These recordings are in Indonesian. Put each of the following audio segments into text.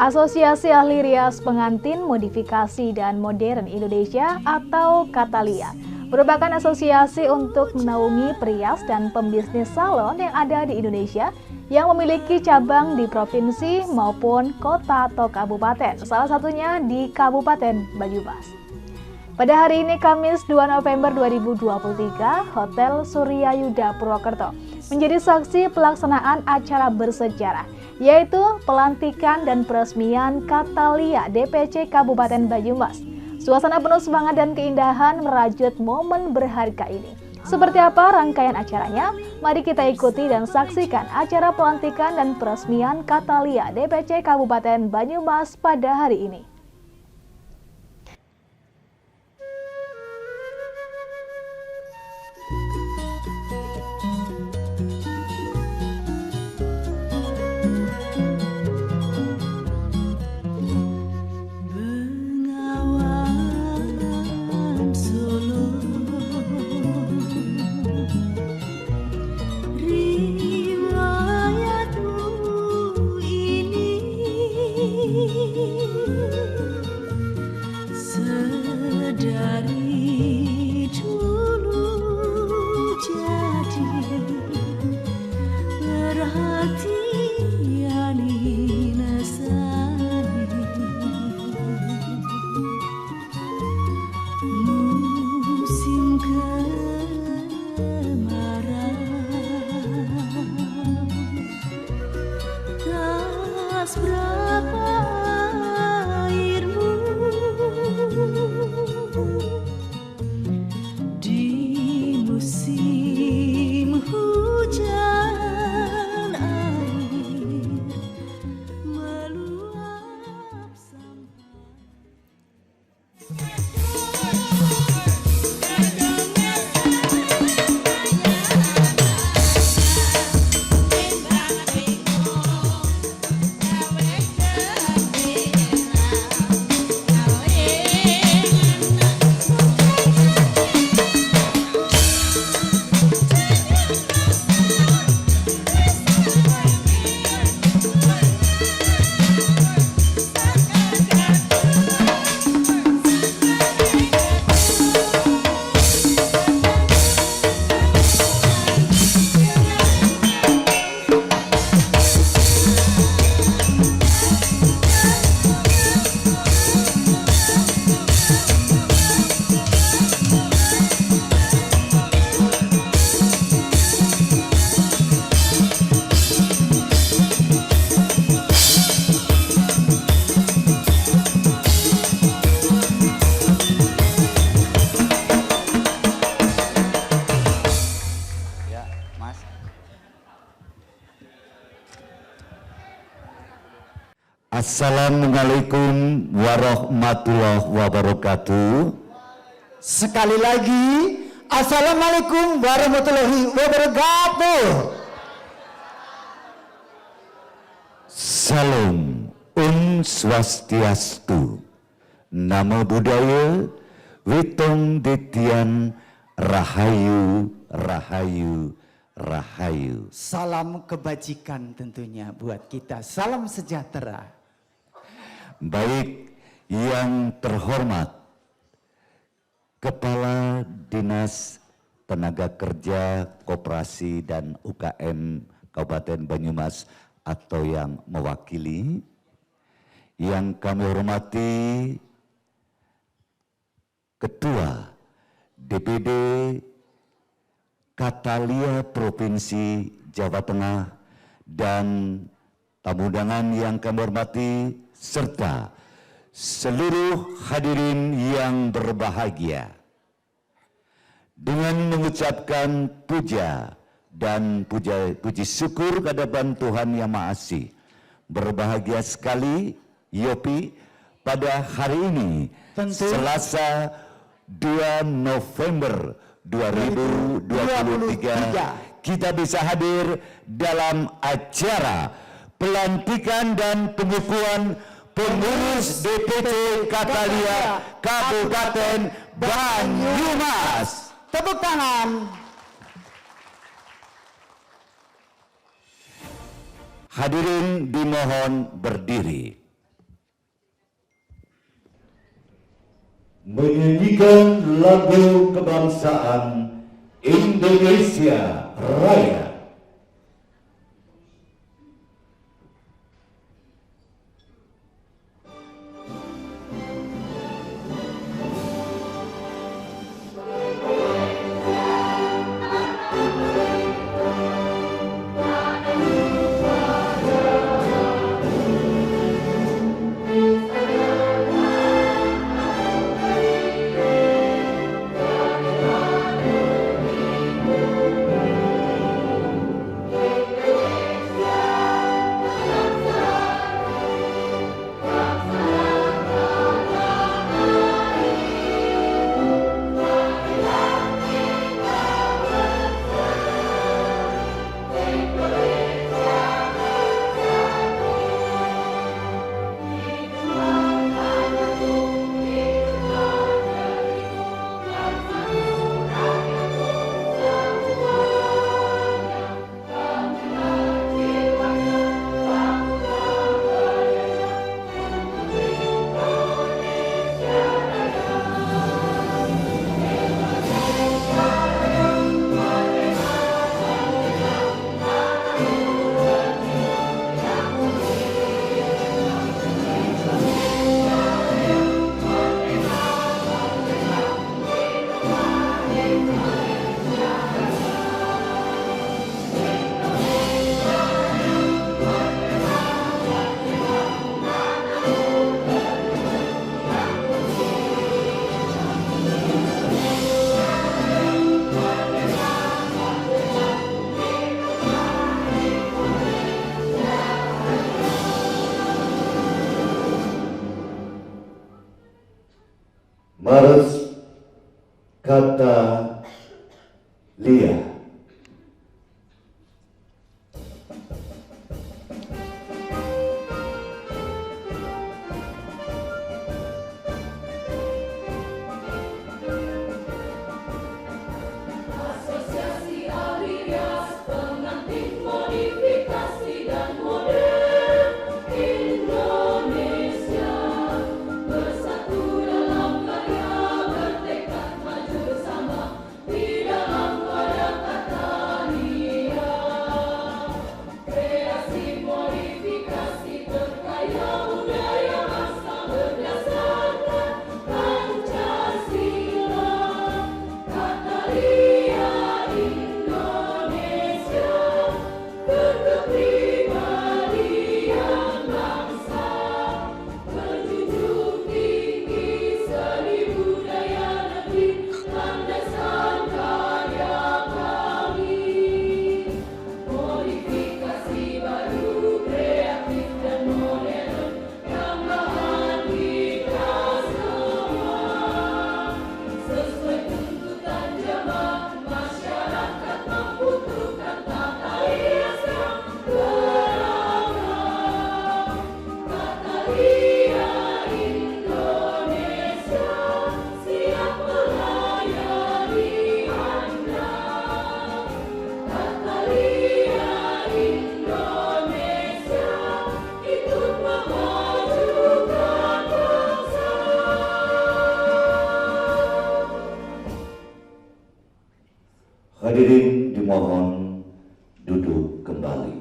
Asosiasi Ahli Rias Pengantin Modifikasi dan Modern Indonesia atau Catalia merupakan asosiasi untuk menaungi perias dan pembisnis salon yang ada di Indonesia yang memiliki cabang di provinsi maupun kota atau kabupaten, salah satunya di Kabupaten Banyumas. Pada hari ini Kamis 2 November 2023, Hotel Surya Yuda Purwokerto menjadi saksi pelaksanaan acara bersejarah, yaitu pelantikan dan peresmian Catalia DPC Kabupaten Banyumas. Suasana penuh semangat dan keindahan merajut momen berharga ini. Seperti apa rangkaian acaranya? Mari kita ikuti dan saksikan acara pelantikan dan peresmian Catalia DPC Kabupaten Banyumas pada hari ini. Assalamualaikum warahmatullahi wabarakatuh. Sekali lagi, Assalamualaikum warahmatullahi wabarakatuh. Salam Swastiastu, Namo Buddhaya, Witong Dityan, Rahayu, Rahayu, Rahayu. Salam kebajikan tentunya buat kita, salam sejahtera. Baik yang terhormat Kepala Dinas Tenaga Kerja Koperasi dan UKM Kabupaten Banyumas atau yang mewakili, yang kami hormati Ketua DPD Catalia Provinsi Jawa Tengah dan tamu undangan yang kami hormati serta seluruh hadirin yang berbahagia. Dengan mengucapkan puja dan puji syukur kehadiran Tuhan Yang Maha Esa, berbahagia sekali Yopi pada hari ini Selasa 2 November 2023 kita bisa hadir dalam acara pelantikan dan pengukuhan pengurus DPC Catalia Kabupaten Banyumas. Tepuk tangan. Hadirin dimohon berdiri. menyanyikan lagu kebangsaan Indonesia Raya. Mars kata Lia. Asosiasi Ahli Rias Pengantin Modifikasi dan Modern Indonesia bersatu dalam karya, bertekad maju bersama di dalam wadah Katalia. Kreasi modifikasi berkaya budaya bangsa berdasarkan Pancasila. Katalia Indonesia, berkepribadian bangsa, menjunjung tinggi seni budaya negeri, landasan karya kami. Modifikasi baru, kreatif dan modern, tambahan kita semua. Sesuai tuntutan zaman, masyarakat membutuhkan tata rias yang beragam. Katalia Indonesia siap melayani Anda. Katalia Indonesia ikut memajukan bangsa. Hadirin dimohon duduk kembali.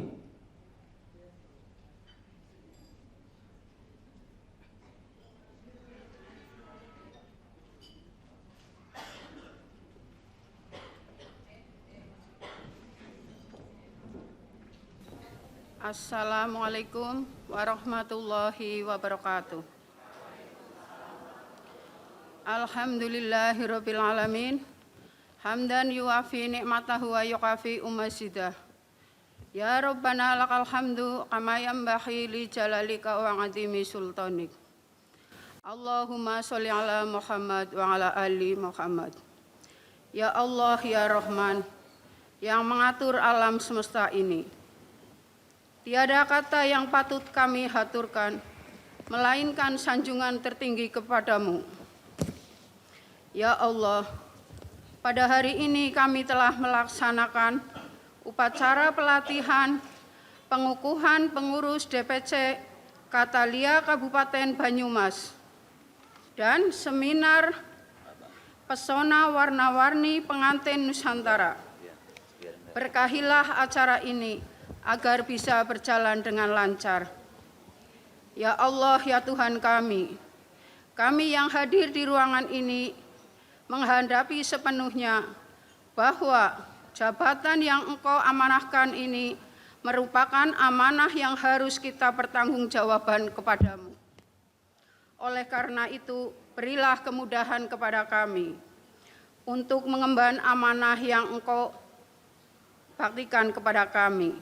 Assalamualaikum warahmatullahi wabarakatuh. Alhamdulillahirabbil alamin. Hamdan yuafi ni'matahu wa yukafi umasidah. Ya Rabbana lakal hamdu kama yanbaghi li jalalika wa 'azimi sultanik. Allahumma sholli ala Muhammad wa ala ali Muhammad. Ya Allah ya Rahman yang mengatur alam semesta ini. Tiada kata yang patut kami haturkan, melainkan sanjungan tertinggi kepadamu. Ya Allah, pada hari ini kami telah melaksanakan upacara pelatihan pengukuhan pengurus DPC Katalia Kabupaten Banyumas. dan seminar pesona warna-warni pengantin Nusantara. Berkahilah acara ini agar bisa berjalan dengan lancar. Ya Allah, ya Tuhan kami yang hadir di ruangan ini menghadapi sepenuhnya bahwa jabatan yang Engkau amanahkan ini merupakan amanah yang harus kita pertanggungjawaban kepadamu. Oleh karena itu, berilah kemudahan kepada kami untuk mengemban amanah yang Engkau baktikan kepada kami.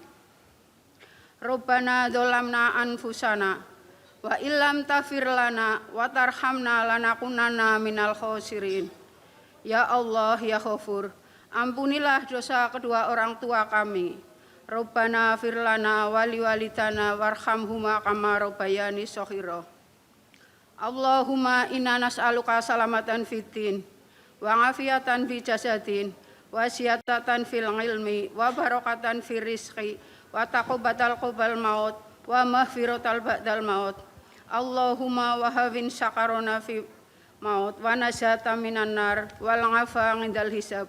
Rabbana dzolamna anfusana wa illam taghfir lana wa tarhamna lanakunanna minal khosirin. Ya Allah, ya Ghafur, ampunilah dosa kedua orang tua kami. Rabbana firlana wali walidana warhamhuma kama rabbayani shaghira. Allahumma inna nas'aluka salamatan fiddin wa afiatan fi jasadin wa siyatatan fil ilmi wa barakatan fi rizqi wa taqabbatal qabal maut wa maghfiratal ba'dal maut. Allahumma wa hawin sakarona fi maut wa najata minan nar wal afa 'indal hisab.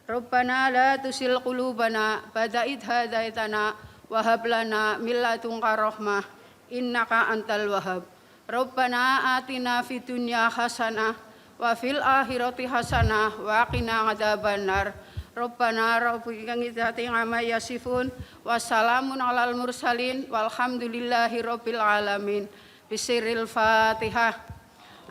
Rabbana la tusil qulubana ba'da idh hadaitana wa hab lana min ladunka rahmah innaka antal wahhab. Rabbana atina fid dunya hasanah wa fil akhirati hasanah wa qina adzabannar. Rabbana rabbika ngizati amma yasifun wassalamun alal mursalin walhamdulillahi rabbil alamin. Bisiril Fatihah.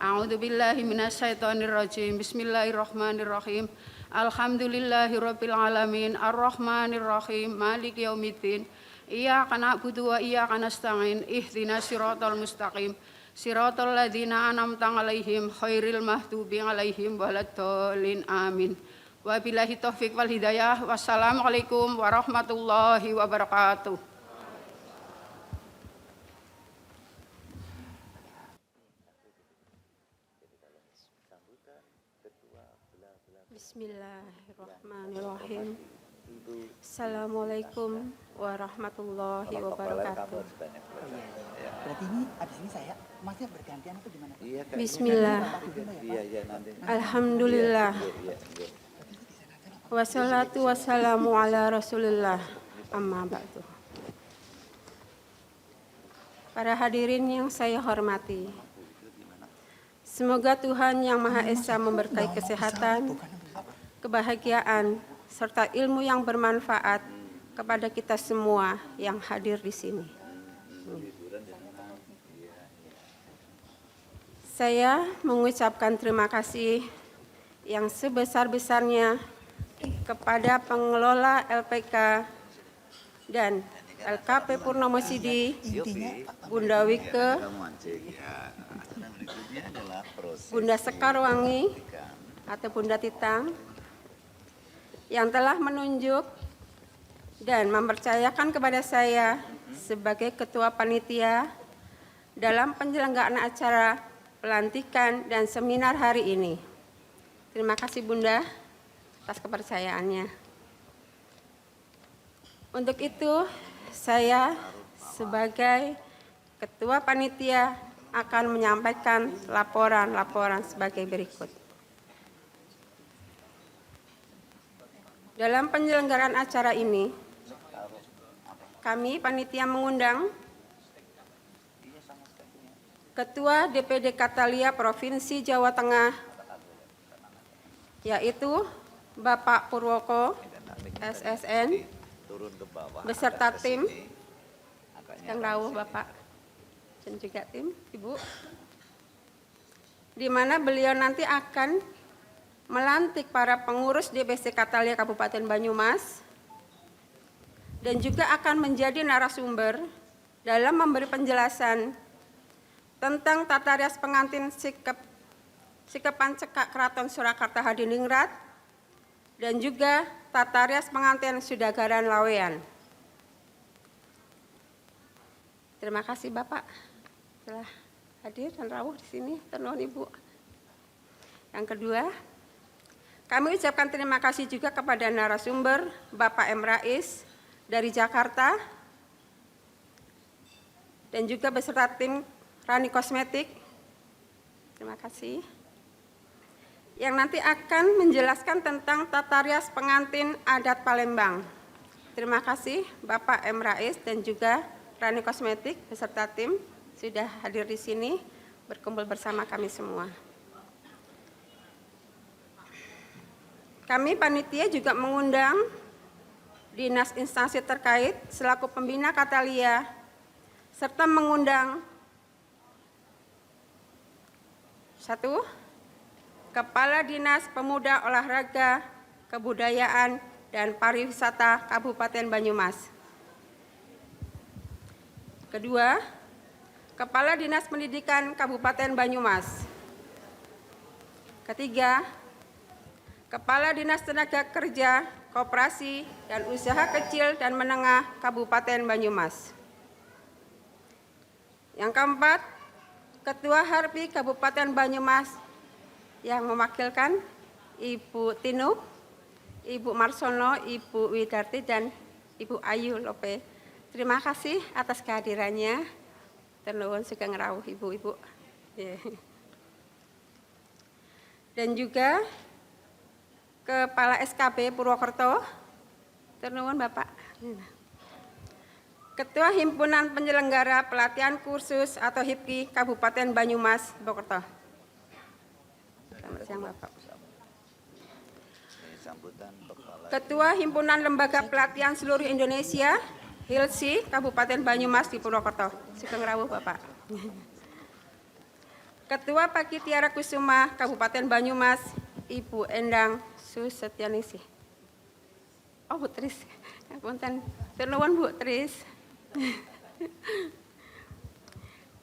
A'udzu billahi minasyaitonir rajim. Bismillahirrahmanirrahim. Alhamdulillahirabbil alamin arrahmanir rahim maliki yaumiddin iyyaka na'budu wa iyyaka nasta'in ihdinas siratal mustaqim siratal ladzina an'amta 'alaihim khairil maghdubi 'alaihim waladdallin amin. Wabillahi taufik wal hidayah. Wassalamualaikum warahmatullahi wabarakatuh. Bismillahirrahmanirrahim. Assalamualaikum warahmatullahi wabarakatuh. Berarti ini abis ini saya masih bergantian atau gimana? Bismillah. Alhamdulillah. Wassalatu wassalamu ala Rasulillah. Amma ba'du. Para hadirin yang saya hormati, semoga Tuhan Yang Maha Esa memberkahi kesehatan, kebahagiaan, serta ilmu yang bermanfaat kepada kita semua yang hadir di sini. Saya mengucapkan terima kasih yang sebesar-besarnya kepada pengelola LPK dan LKP Purnomo Sidi, Bunda Wike, Bunda Sekarwangi atau Bunda Titang, yang telah menunjuk dan mempercayakan kepada saya sebagai Ketua Panitia dalam penyelenggaraan acara pelantikan dan seminar hari ini. Terima kasih Bunda atas kepercayaannya. Untuk itu, saya sebagai Ketua Panitia akan menyampaikan laporan-laporan sebagai berikut. Dalam penyelenggaraan acara ini, kami panitia mengundang Ketua DPD Katalia Provinsi Jawa Tengah, yaitu Bapak Purwoko, SSN, beserta tim, yang rawuh Bapak, dan juga tim, Ibu, di mana beliau nanti akan melantik para pengurus DPC Katalia Kabupaten Banyumas dan juga akan menjadi narasumber dalam memberi penjelasan tentang tata rias pengantin Sikepan Cekak Keraton Surakarta Hadiningrat dan juga tata rias pengantin Sudagaran Lawean. Terima kasih Bapak telah hadir dan rawuh di sini, tenun Ibu. Yang kedua, kami ucapkan terima kasih juga kepada narasumber Bapak M. Rais dari Jakarta dan juga beserta tim Rani Kosmetik Terima kasih. Yang nanti akan menjelaskan tentang tata rias pengantin adat Palembang. Terima kasih Bapak M. Rais dan juga Rani Kosmetik beserta tim sudah hadir di sini berkumpul bersama kami semua. Kami panitia juga mengundang dinas instansi terkait selaku pembina Katalia serta mengundang 1. Kepala Dinas Pemuda Olahraga, Kebudayaan, dan Pariwisata Kabupaten Banyumas. Kedua, Kepala Dinas Pendidikan Kabupaten Banyumas. Ketiga, Kepala Dinas Tenaga Kerja, Koperasi, dan Usaha Kecil dan Menengah Kabupaten Banyumas. Yang keempat, Ketua Harpi Kabupaten Banyumas yang mewakilkan Ibu Tinu, Ibu Marsono, Ibu Widarti, dan Ibu Ayu Lope. Terima kasih atas kehadirannya. Ternuwun sugeng rawuh Ibu-ibu. Dan juga Kepala SKB Purwokerto. Ternuwun Bapak. Ketua Himpunan Penyelenggara Pelatihan Kursus atau HIPKI Kabupaten Banyumas, Purwokerto. Selamat siang Bapak. Ketua Himpunan Lembaga Pelatihan Seluruh Indonesia, HILSI, Kabupaten Banyumas di Purwokerto. Sugeng rawuh Bapak. Ketua Pagi Tiara Kusuma, Kabupaten Banyumas, Ibu Endang Susetyaningsih. Oh Bu Tris, punten. Ternuwun Bu Tris.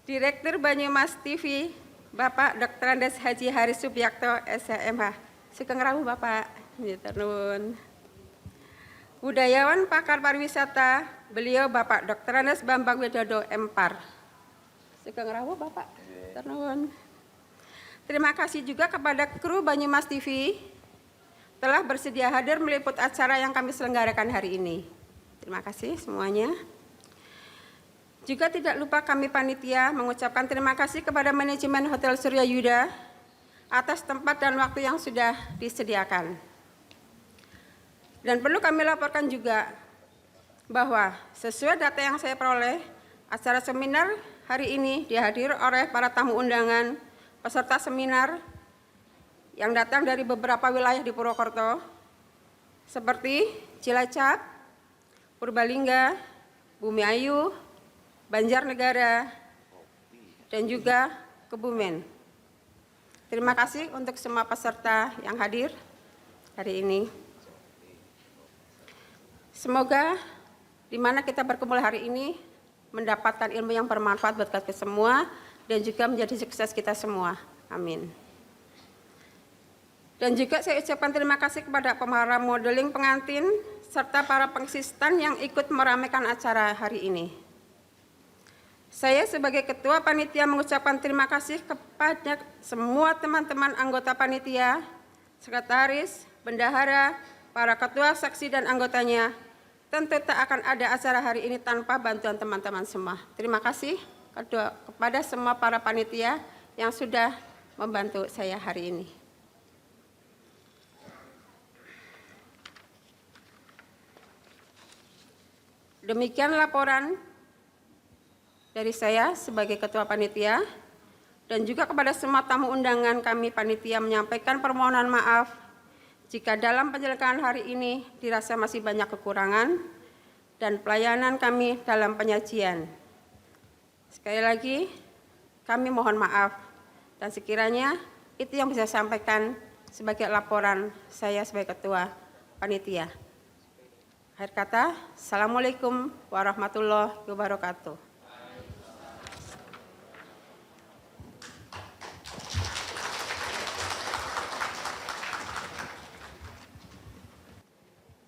Direktur Banyumas TV, Bapak Dr. Andes Haji Haris Subiakto, SHMH. Sugeng rawuh Bapak. Ternuwun. Budayawan Pakar Pariwisata, beliau Bapak Dr. Andes Bambang Widodo, MPAR. Sugeng rawuh Bapak. Ternuwun. Terima kasih juga kepada kru Banyumas TV telah bersedia hadir meliput acara yang kami selenggarakan hari ini. Terima kasih semuanya. Juga tidak lupa kami panitia mengucapkan terima kasih kepada manajemen Hotel Surya Yuda atas tempat dan waktu yang sudah disediakan. Dan perlu kami laporkan juga bahwa sesuai data yang saya peroleh, acara seminar hari ini dihadiri oleh para tamu undangan, peserta seminar yang datang dari beberapa wilayah di Purwokerto, seperti Cilacap, Purbalingga, Bumi Ayu, Banjarnegara, dan juga Kebumen. Terima kasih untuk semua peserta yang hadir hari ini. Semoga di mana kita berkumpul hari ini mendapatkan ilmu yang bermanfaat buat kita semua dan juga menjadi sukses kita semua. Amin. Dan juga saya ucapkan terima kasih kepada para modeling pengantin serta para pengasisten yang ikut meramaikan acara hari ini. Saya sebagai Ketua Panitia mengucapkan terima kasih kepada semua teman-teman anggota Panitia, Sekretaris, Bendahara, para Ketua Seksi dan anggotanya. Tentu tak akan ada acara hari ini tanpa bantuan teman-teman semua. Terima kasih kepada semua para panitia yang sudah membantu saya hari ini. Demikian laporan dari saya sebagai Ketua Panitia dan juga kepada semua tamu undangan kami panitia menyampaikan permohonan maaf jika dalam penyelenggaraan hari ini dirasa masih banyak kekurangan dan pelayanan kami dalam penyajian. Sekali lagi kami mohon maaf dan sekiranya itu yang bisa saya sampaikan sebagai laporan saya sebagai Ketua Panitia. Akhir kata, Assalamualaikum warahmatullahi wabarakatuh.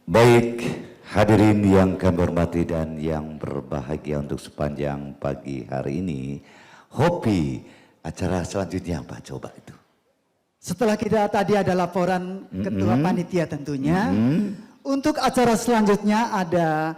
Baik, hadirin yang kami hormati dan yang berbahagia untuk sepanjang pagi hari ini. Hopi, acara selanjutnya apa coba itu? Setelah kita tadi ada laporan Ketua Panitia tentunya, untuk acara selanjutnya ada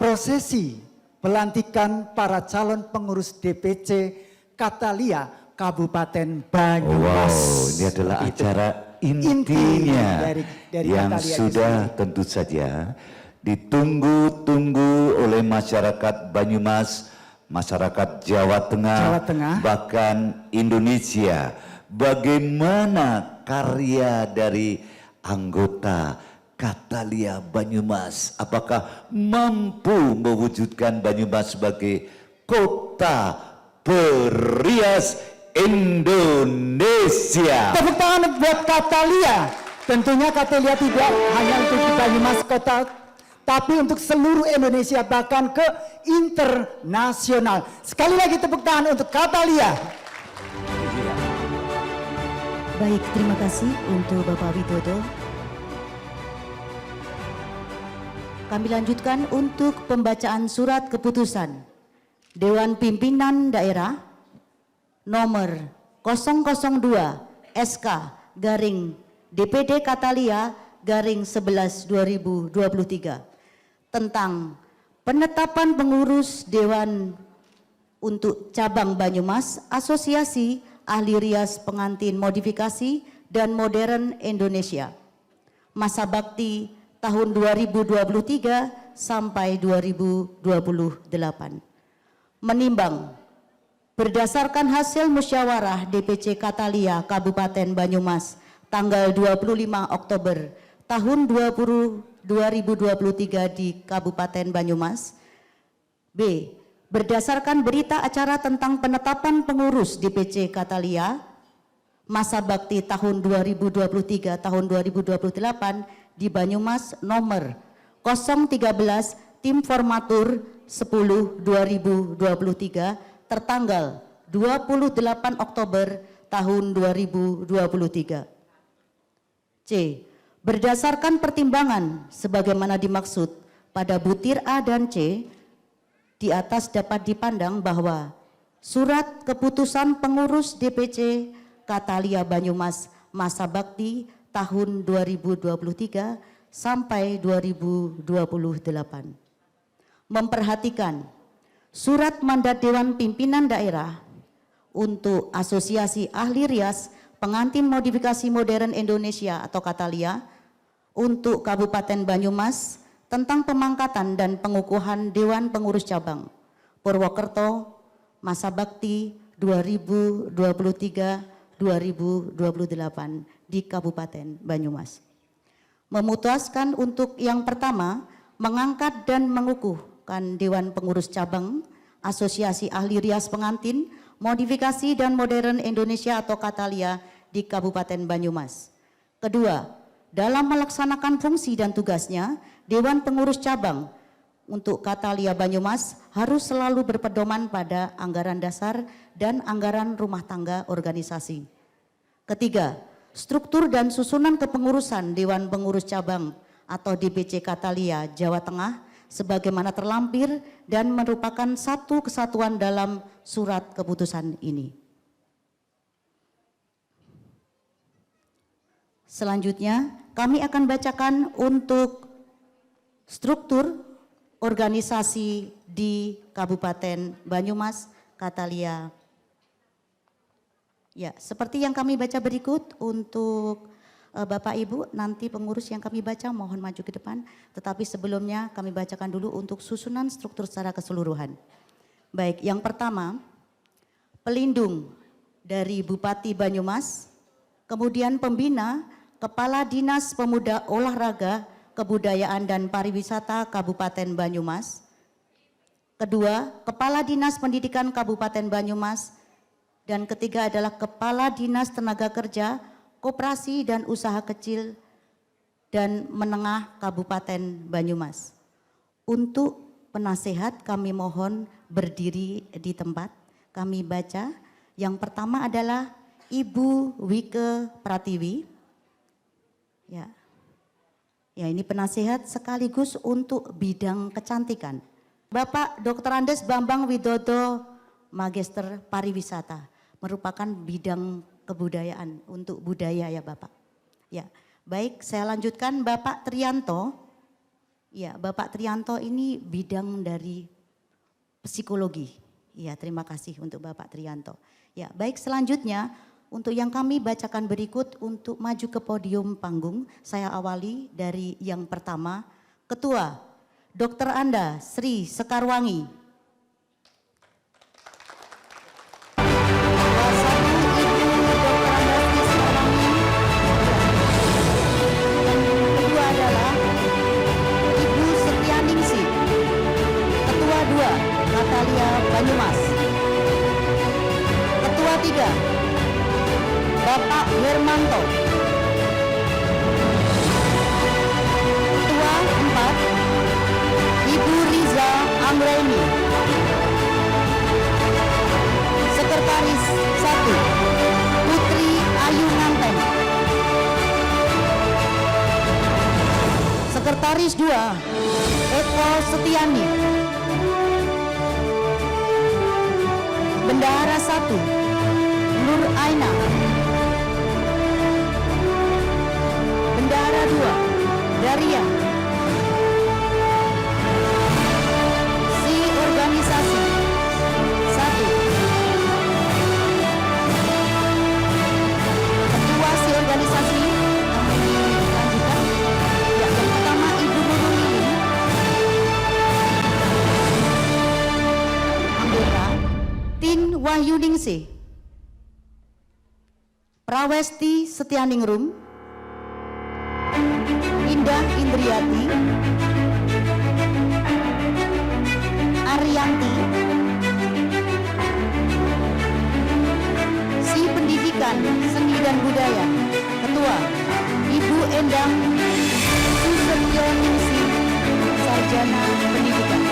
prosesi pelantikan para calon pengurus DPC Katalia Kabupaten Wow, Banyumas. ini adalah Itu. acara Inti intinya dari yang Katalia itu sudah sendiri. tentu saja ditunggu-tunggu oleh masyarakat Banyumas, masyarakat Jawa Jawa Tengah. bahkan Indonesia. Bagaimana karya dari anggota Katalia Banyumas? Apakah mampu mewujudkan Banyumas sebagai kota perias Indonesia? Tepuk tangan buat Katalia. Tentunya Katalia tidak hanya untuk di Banyumas kota, tapi untuk seluruh Indonesia bahkan ke internasional. Sekali lagi tepuk tangan untuk Katalia. Baik, terima kasih untuk Bapak Widodo. Kami lanjutkan untuk pembacaan surat keputusan Dewan Pimpinan Daerah nomor 002 SK garing DPD Katalia garing 11 2023 tentang penetapan pengurus Dewan untuk Cabang Banyumas Asosiasi Ahli Rias Pengantin Modifikasi dan Modern Indonesia masa bakti tahun 2023 sampai 2028. Menimbang berdasarkan hasil musyawarah DPC Katalia Kabupaten Banyumas tanggal 25 Oktober tahun 2023 di Kabupaten Banyumas. B. Berdasarkan berita acara tentang penetapan pengurus DPC Katalia masa bakti tahun 2023 tahun 2028 di Banyumas nomor 013 tim formatur 10 2023 tertanggal 28 Oktober tahun 2023. C. Berdasarkan pertimbangan sebagaimana dimaksud pada butir A dan C, di atas dapat dipandang bahwa surat keputusan pengurus DPC Katalia Banyumas masa bakti tahun 2023 sampai 2028 memperhatikan surat mandat Dewan Pimpinan Daerah untuk Asosiasi Ahli Rias Pengantin Modifikasi Modern Indonesia atau Katalia untuk Kabupaten Banyumas tentang pemangkatan dan pengukuhan Dewan Pengurus Cabang Purwokerto masa bakti 2023-2028 di Kabupaten Banyumas. Memutuskan untuk yang pertama mengangkat dan mengukuhkan Dewan Pengurus Cabang Asosiasi Ahli Rias Pengantin Modifikasi dan Modern Indonesia atau Katalia di Kabupaten Banyumas. Kedua, dalam melaksanakan fungsi dan tugasnya, Dewan Pengurus Cabang untuk Katalia Banyumas harus selalu berpedoman pada anggaran dasar dan anggaran rumah tangga organisasi. Ketiga, struktur dan susunan kepengurusan Dewan Pengurus Cabang atau DPC Katalia Jawa Tengah sebagaimana terlampir dan merupakan satu kesatuan dalam surat keputusan ini. Selanjutnya, kami akan bacakan untuk struktur organisasi di Kabupaten Banyumas, Katalia. Ya, seperti yang kami baca berikut untuk Bapak Ibu, nanti pengurus yang kami baca mohon maju ke depan. Tetapi sebelumnya kami bacakan dulu untuk susunan struktur secara keseluruhan. Baik, yang pertama, pelindung dari Bupati Banyumas, kemudian pembina, Kepala Dinas Pemuda Olahraga, Kebudayaan dan Pariwisata Kabupaten Banyumas. Kedua, Kepala Dinas Pendidikan Kabupaten Banyumas. Dan ketiga adalah Kepala Dinas Tenaga Kerja, Koperasi dan Usaha Kecil dan Menengah Kabupaten Banyumas. Untuk penasehat kami mohon berdiri di tempat. Kami baca. Yang pertama adalah Ibu Wike Pratiwi. Ya, ini penasehat sekaligus untuk bidang kecantikan. Bapak Dr. Andes Bambang Widodo, Magister Pariwisata, merupakan bidang kebudayaan untuk budaya ya Bapak. Ya, baik, saya lanjutkan Bapak Trianto. Ya, Bapak Trianto ini bidang dari psikologi. Ya, terima kasih untuk Bapak Trianto. Ya, baik, selanjutnya untuk yang kami bacakan berikut untuk maju ke podium panggung, saya awali dari yang pertama, Ketua Dr. Anda Sri Sekarwangi. Kedua adalah Ibu Setianingsih. Ketua 2 Natalia Banyumas. Ketua 3 Bapak Hermanto. Ketua 4 Ibu Riza Amreni. Sekretaris 1 Putri Ayu Nganten. Sekretaris 2 Eko Setiani. Bendahara 1 Nur Aina. Bendahara 2 Daria. Si organisasi 1 Ketua si organisasi kami lanjutkan. Ya, yang pertama Ibu Nurul Lilin. Anggota Tin Wahyuningsih. Prawesti Setianingrum. Indah Indriati. Ariyanti. Si Pendidikan Seni dan Budaya. Ketua Ibu Endang Susetyoningsih, Sarjana Pendidikan.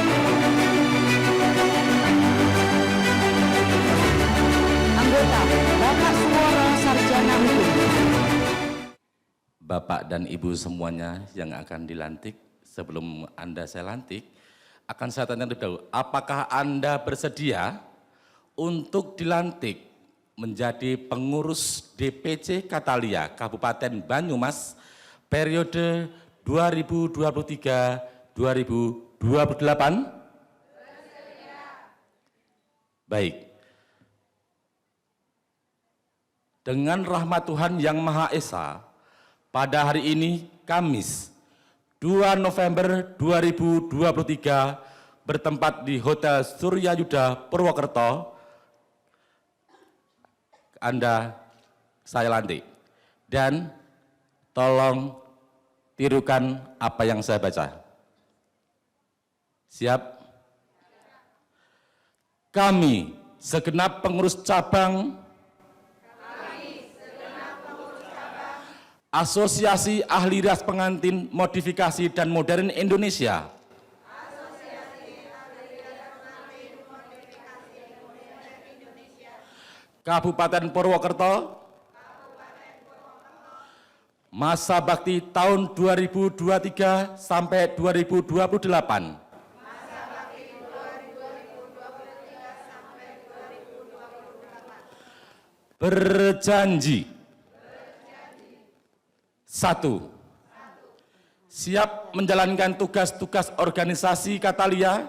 Anggota Bapak Suworo, Sarjana Hukum. Bapak dan Ibu semuanya yang akan dilantik, sebelum Anda saya lantik, akan saya tanya terlebih dahulu, apakah Anda bersedia untuk dilantik menjadi pengurus DPC Katalia Kabupaten Banyumas periode 2023-2028? Baik. Dengan rahmat Tuhan Yang Maha Esa, pada hari ini, Kamis, 2 November 2023, bertempat di Hotel Surya Yuda, Purwokerto, Anda saya lantik. Dan tolong tirukan apa yang saya baca. Siap? Kami, segenap pengurus cabang Asosiasi Ahli Rias Pengantin Modifikasi dan Modern Indonesia. Kabupaten Purwokerto. Masa bakti tahun 2023 sampai 2028. Berjanji. 1. Siap menjalankan tugas-tugas organisasi Katalia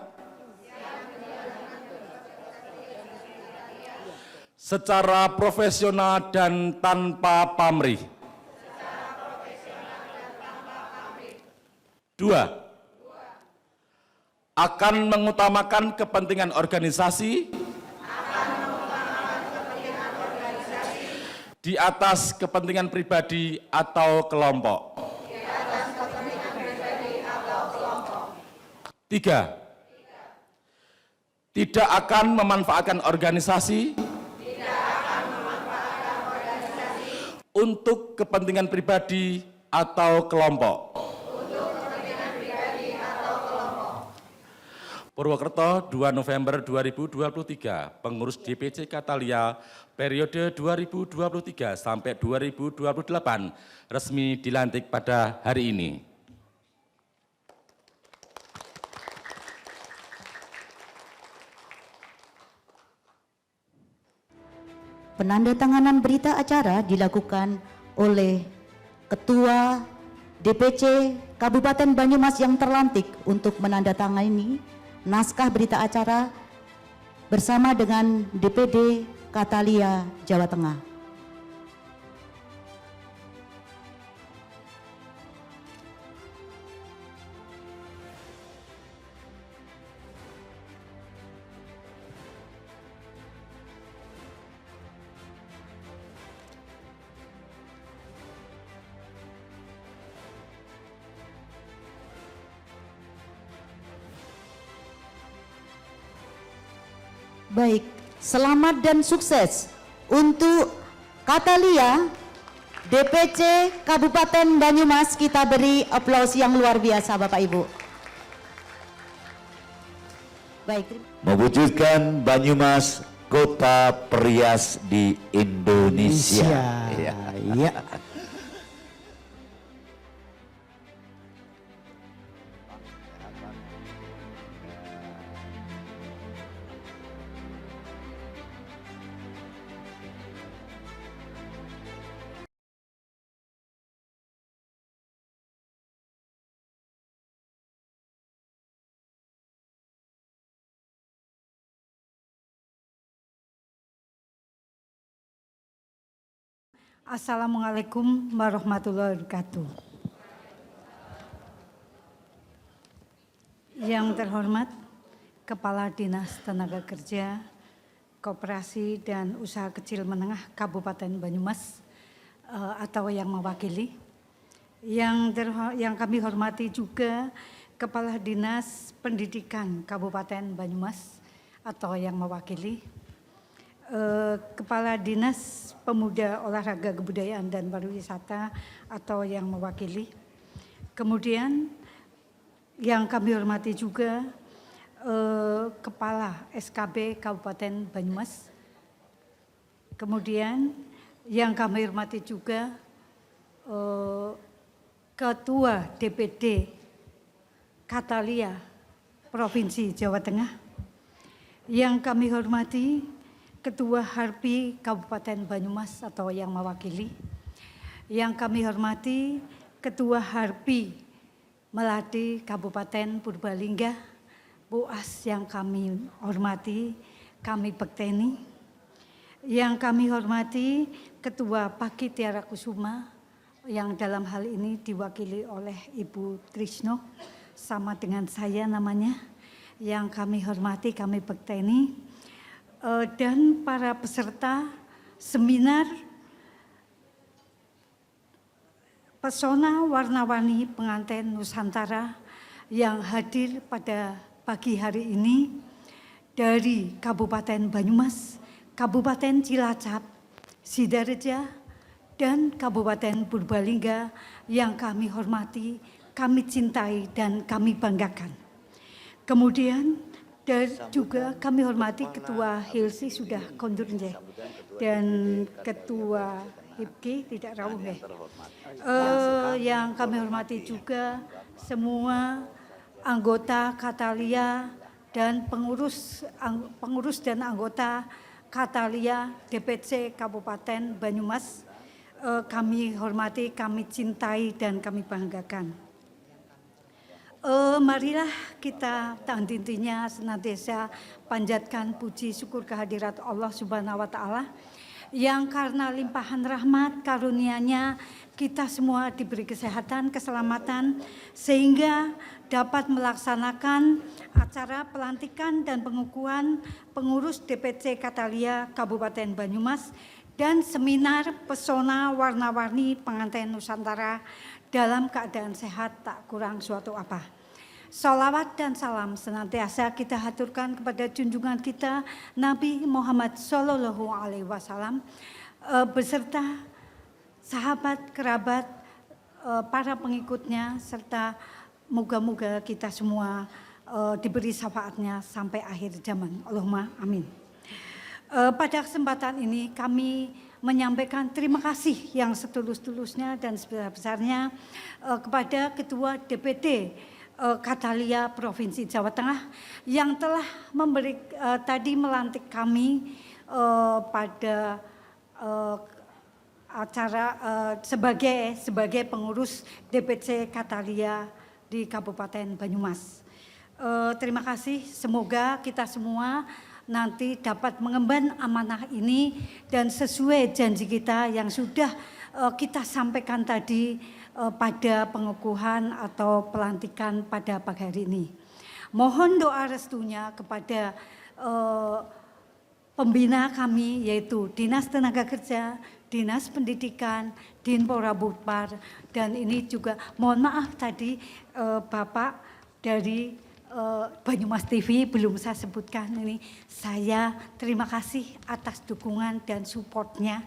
secara profesional dan tanpa pamrih. 2. Akan mengutamakan kepentingan organisasi di atas kepentingan pribadi atau kelompok. 3. Tidak akan memanfaatkan organisasi untuk kepentingan pribadi atau kelompok. Purwokerto, 2 November 2023, pengurus DPC Katalia periode 2023 sampai 2028 resmi dilantik pada hari ini. Penandatanganan berita acara dilakukan oleh Ketua DPC Kabupaten Banyumas yang terlantik untuk menandatangani naskah berita acara bersama dengan DPD Katalia Jawa Tengah. Baik, selamat dan sukses untuk Katalia DPC Kabupaten Banyumas. Kita beri aplaus yang luar biasa Bapak Ibu. Baik, Mewujudkan Banyumas kota perias di Indonesia. Ya. Ya. Assalamualaikum warahmatullahi wabarakatuh. Yang terhormat Kepala Dinas Tenaga Kerja, Koperasi dan Usaha Kecil Menengah Kabupaten Banyumas atau yang mewakili. Yang kami hormati juga Kepala Dinas Pendidikan Kabupaten Banyumas atau yang mewakili. Kepala Dinas Pemuda, Olahraga, Kebudayaan dan Pariwisata atau yang mewakili. Kemudian yang kami hormati juga Kepala SKB Kabupaten Banyumas. Kemudian yang kami hormati juga Ketua DPD Katalia Provinsi Jawa Tengah. Yang kami hormati Ketua Harpi Kabupaten Banyumas atau yang mewakili. Yang kami hormati Ketua Harpi Melati Kabupaten Purbalingga, Bu As yang kami hormati, kami bekteni. Yang kami hormati Ketua Paki Tiara Kusuma yang dalam hal ini diwakili oleh Ibu Trisno sama dengan saya namanya. Yang kami hormati, kami bekteni. Dan para peserta seminar Pesona Warna-Warni Pengantin Nusantara yang hadir pada pagi hari ini dari Kabupaten Banyumas, Kabupaten Cilacap, Sidareja, dan Kabupaten Purbalingga yang kami hormati, kami cintai, dan kami banggakan. Kemudian dan juga kami hormati Ketua Hilsi sudah kondur dan Ketua HIPKI tidak rawuh ya. Yang kami hormati juga semua anggota Katalia dan pengurus dan anggota Katalia DPC Kabupaten Banyumas. Kami hormati, kami cintai dan kami banggakan. Marilah kita intinya senantiasa panjatkan puji syukur kehadirat Allah Subhanahu wa Ta'ala yang karena limpahan rahmat karunia-Nya kita semua diberi kesehatan, keselamatan sehingga dapat melaksanakan acara pelantikan dan pengukuhan pengurus DPC Katalia Kabupaten Banyumas dan seminar Pesona Warna-Warni Pengantin Nusantara dalam keadaan sehat tak kurang suatu apa. Salawat dan salam senantiasa kita haturkan kepada junjungan kita Nabi Muhammad Sallallahu Alaihi Wasallam beserta sahabat, kerabat, para pengikutnya serta moga-moga kita semua diberi syafaatnya sampai akhir zaman. Allahumma amin. Pada kesempatan ini kami menyampaikan terima kasih yang setulus-tulusnya dan sebesar-besarnya kepada Ketua DPD Katalia Provinsi Jawa Tengah yang telah tadi melantik kami pada acara sebagai pengurus DPC Katalia di Kabupaten Banyumas. Terima kasih, semoga kita semua nanti dapat mengemban amanah ini dan sesuai janji kita yang sudah kita sampaikan tadi pada pengukuhan atau pelantikan pada pagi hari ini. Mohon doa restunya kepada pembina kami yaitu Dinas Tenaga Kerja, Dinas Pendidikan, Dinpora Budpar, dan ini juga mohon maaf tadi Bapak dari Banyumas TV belum saya sebutkan ini. Saya terima kasih atas dukungan dan supportnya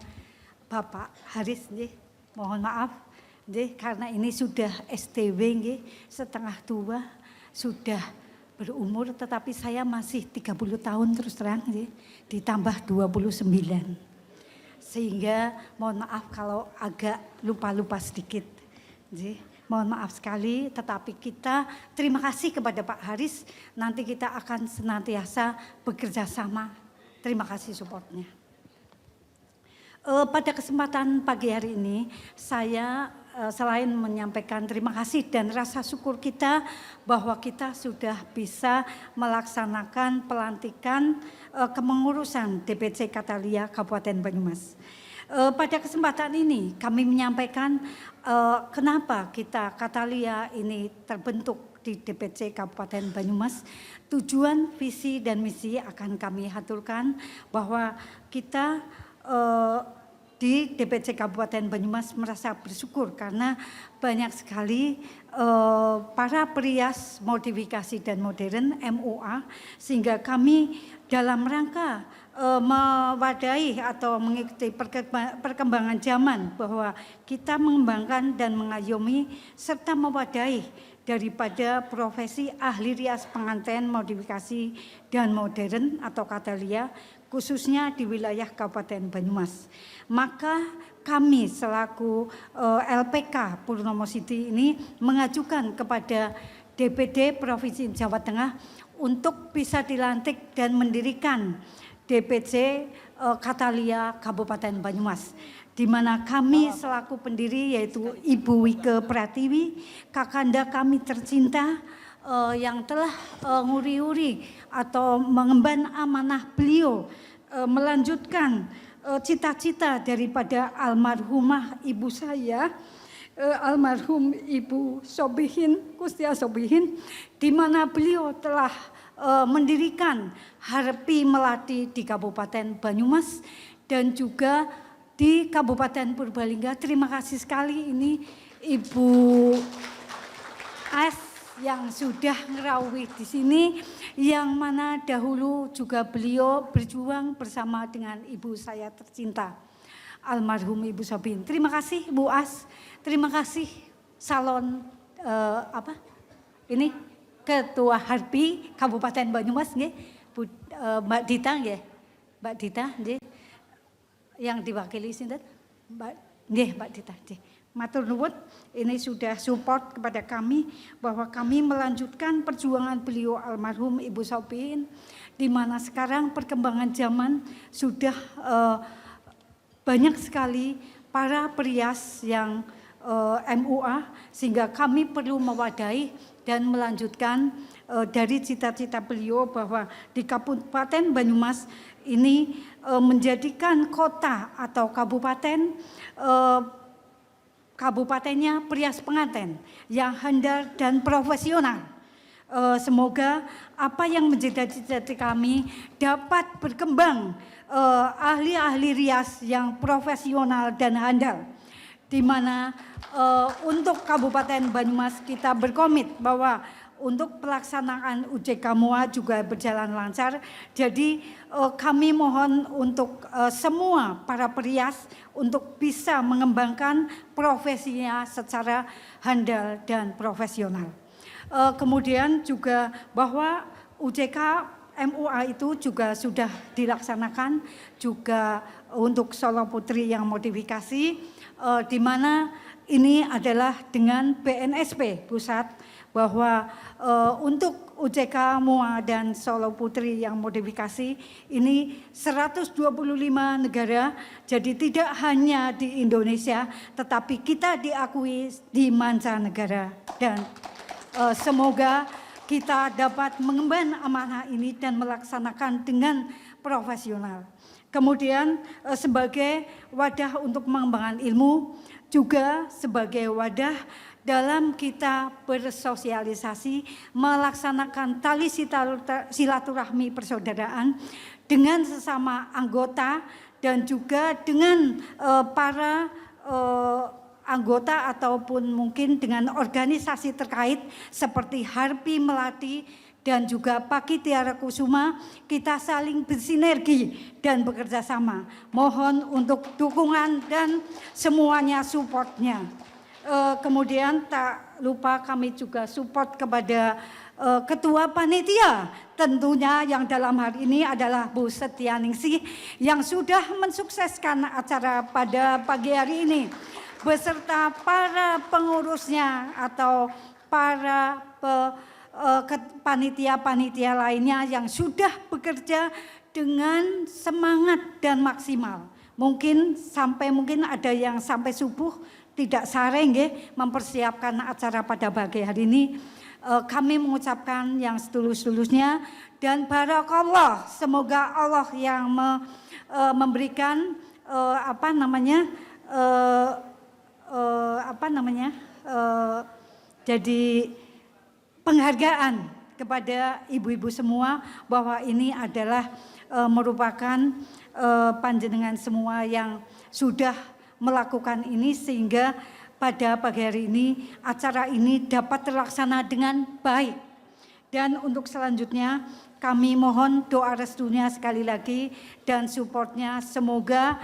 Bapak Haris, mohon maaf karena ini sudah STW setengah tua, sudah berumur, tetapi saya masih 30 tahun terus terang ditambah 29. Sehingga mohon maaf kalau agak lupa-lupa sedikit. Mohon maaf sekali, tetapi kita terima kasih kepada Pak Haris. Nanti kita akan senantiasa bekerja sama. Terima kasih supportnya. Pada kesempatan pagi hari ini saya selain menyampaikan terima kasih dan rasa syukur kita bahwa kita sudah bisa melaksanakan pelantikan kepengurusan DPC Katalia Kabupaten Banyumas. Pada kesempatan ini kami menyampaikan kenapa kita Katalia ini terbentuk di DPC Kabupaten Banyumas. Tujuan, visi dan misi akan kami haturkan bahwa kita di DPC Kabupaten Banyumas merasa bersyukur karena banyak sekali para perias modifikasi dan modern MUA, sehingga kami dalam rangka mewadahi atau mengikuti perkembangan zaman bahwa kita mengembangkan dan mengayomi serta mewadahi daripada profesi ahli rias pengantin modifikasi dan modern atau Katalia, khususnya di wilayah Kabupaten Banyumas. Maka kami selaku LPK Purnomo City ini mengajukan kepada DPD Provinsi Jawa Tengah untuk bisa dilantik dan mendirikan DPC Katalia Kabupaten Banyumas, di mana kami selaku pendiri yaitu Ibu Wike Pratiwi, kakanda kami tercinta yang telah nguri-uri atau mengemban amanah beliau melanjutkan cita-cita daripada almarhumah ibu saya, almarhum Ibu Sobihin, Kustia Sobihin, di mana beliau telah mendirikan Harpi Melati di Kabupaten Banyumas dan juga di Kabupaten Purbalingga. Terima kasih sekali ini Ibu As yang sudah ngerawih di sini, yang mana dahulu juga beliau berjuang bersama dengan ibu saya tercinta, almarhum Ibu Sobin. Terima kasih Bu As, terima kasih salon Ketua Harpi Kabupaten Banyumas, Mbak Dita, Mbak Dita, yang diwakili sinten, Mbak Dita. Matur nuwun, ini sudah support kepada kami bahwa kami melanjutkan perjuangan beliau almarhum Ibu Sopin, di mana sekarang perkembangan zaman sudah banyak sekali para perias yang MUA, sehingga kami perlu mewadahi dan melanjutkan dari cita-cita beliau bahwa di Kabupaten Banyumas ini menjadikan kota atau kabupaten kabupatennya perias pengantin yang handal dan profesional. Semoga apa yang menjadi cita-cita kami dapat berkembang, ahli-ahli rias yang profesional dan handal. Di mana untuk Kabupaten Banyumas kita berkomit bahwa untuk pelaksanaan UJK MUA juga berjalan lancar. Jadi kami mohon untuk semua para perias untuk bisa mengembangkan profesinya secara handal dan profesional. Kemudian juga bahwa UJK MUA itu juga sudah dilaksanakan juga untuk Solo Putri yang modifikasi, di mana ini adalah dengan BNSP pusat, bahwa untuk UJK MUA dan Solo Putri yang modifikasi ini 125 negara, jadi tidak hanya di Indonesia tetapi kita diakui di mancanegara, dan semoga kita dapat mengemban amanah ini dan melaksanakan dengan profesional. Kemudian sebagai wadah untuk pengembangan ilmu, juga sebagai wadah dalam kita bersosialisasi, melaksanakan tali silaturahmi persaudaraan dengan sesama anggota dan juga dengan para anggota ataupun mungkin dengan organisasi terkait seperti Harpi Melati dan juga Paki Tiara Kusuma, kita saling bersinergi dan bekerja sama. Mohon untuk dukungan dan semuanya supportnya. Kemudian tak lupa kami juga support kepada Ketua Panitia, tentunya yang dalam hari ini adalah Bu Setianingsih yang sudah mensukseskan acara pada pagi hari ini, beserta para pengurusnya atau para panitia-panitia lainnya yang sudah bekerja dengan semangat dan maksimal. Mungkin ada yang sampai subuh tidak sare nggih mempersiapkan acara pada pagi hari ini. Kami mengucapkan yang setulus-tulusnya dan barakallah, semoga Allah yang memberikan jadi penghargaan kepada ibu-ibu semua bahwa ini adalah merupakan panjenengan semua yang sudah melakukan ini sehingga pada pagi hari ini acara ini dapat terlaksana dengan baik. Dan untuk selanjutnya kami mohon doa restunya sekali lagi dan supportnya, semoga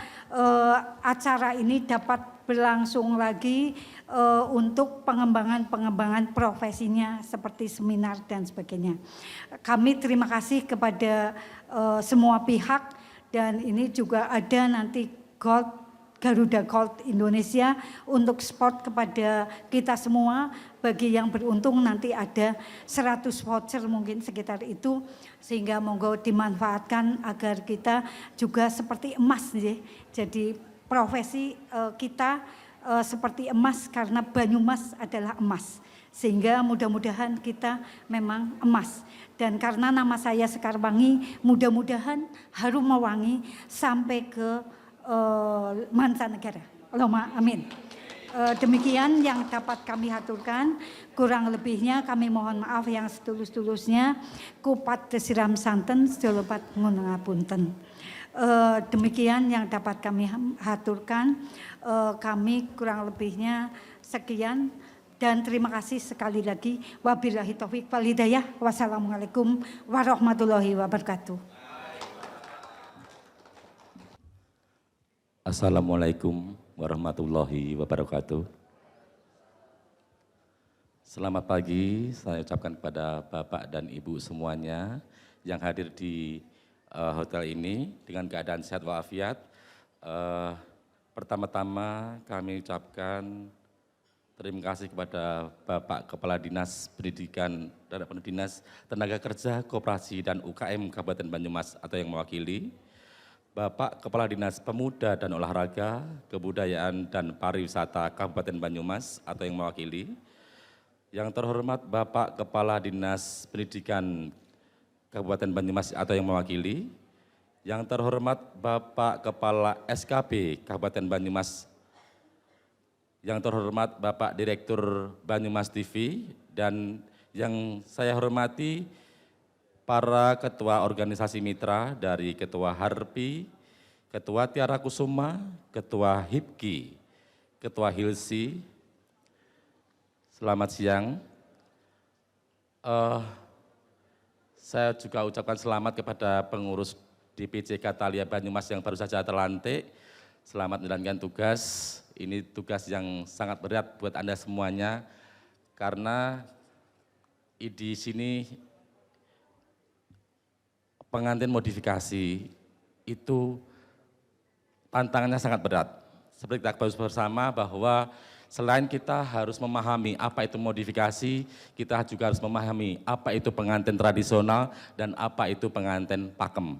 acara ini dapat berlangsung lagi untuk pengembangan profesinya seperti seminar dan sebagainya. Kami terima kasih kepada semua pihak dan ini juga ada nanti Garuda Gold Indonesia untuk sport kepada kita semua. Bagi yang beruntung nanti ada 100 voucher mungkin sekitar itu, sehingga monggo dimanfaatkan agar kita juga seperti emas ya. Jadi profesi kita seperti emas karena Banyumas adalah emas. Sehingga mudah-mudahan kita memang emas. Dan karena nama saya Sekar Wangi, mudah-mudahan harum mewangi sampai ke mancanegara. Allahumma amin. Demikian yang dapat kami haturkan, kurang lebihnya kami mohon maaf yang setulus-tulusnya. Kupat desiram santen sedolopat ngunangapunten. Demikian yang dapat kami haturkan, kami kurang lebihnya sekian dan terima kasih sekali lagi. Wabillahi taufik wal hidayah. Wassalamualaikum warahmatullahi wabarakatuh. Assalamualaikum warahmatullahi wabarakatuh. Selamat pagi, saya ucapkan kepada Bapak dan Ibu semuanya yang hadir di hotel ini dengan keadaan sehat walafiat. Pertama-tama kami ucapkan terima kasih kepada Bapak Kepala Dinas Pendidikan dan Dinas Tenaga Kerja, Koperasi dan UKM Kabupaten Banyumas atau yang mewakili, Bapak Kepala Dinas Pemuda dan Olahraga, Kebudayaan dan Pariwisata Kabupaten Banyumas atau yang mewakili, yang terhormat Bapak Kepala Dinas Pendidikan Kabupaten Banyumas atau yang mewakili, yang terhormat Bapak Kepala SKB Kabupaten Banyumas, yang terhormat Bapak Direktur Banyumas TV, dan yang saya hormati para ketua organisasi mitra dari Ketua Harpi, Ketua Tiara Kusuma, Ketua HIPKI, Ketua Hilsi. Selamat siang. Saya juga ucapkan selamat kepada pengurus DPC Katalia Banyumas yang baru saja terlantik. Selamat menjalankan tugas. Ini tugas yang sangat berat buat Anda semuanya, karena di sini pengantin modifikasi itu tantangannya sangat berat. Seperti kita bahas bersama bahwa selain kita harus memahami apa itu modifikasi, kita juga harus memahami apa itu pengantin tradisional dan apa itu pengantin pakem.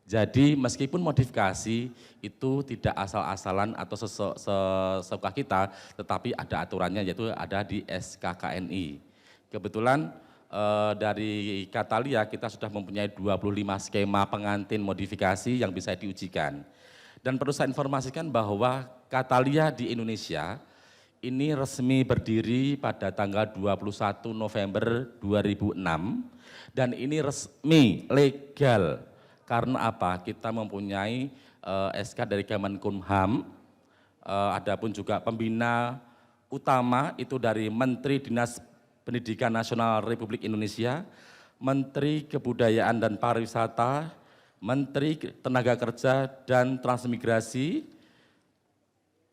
Jadi meskipun modifikasi itu tidak asal-asalan atau sesuka kita, tetapi ada aturannya, yaitu ada di SKKNI. Kebetulan dari Katalia kita sudah mempunyai 25 skema pengantin modifikasi yang bisa diujikan. Dan perlu saya informasikan bahwa Katalia di Indonesia ini resmi berdiri pada tanggal 21 November 2006 dan ini resmi legal. Karena apa? Kita mempunyai SK dari Kemenkumham, adapun juga pembina utama itu dari Menteri Dinas Pendidikan Nasional Republik Indonesia, Menteri Kebudayaan dan Pariwisata, Menteri Tenaga Kerja dan Transmigrasi,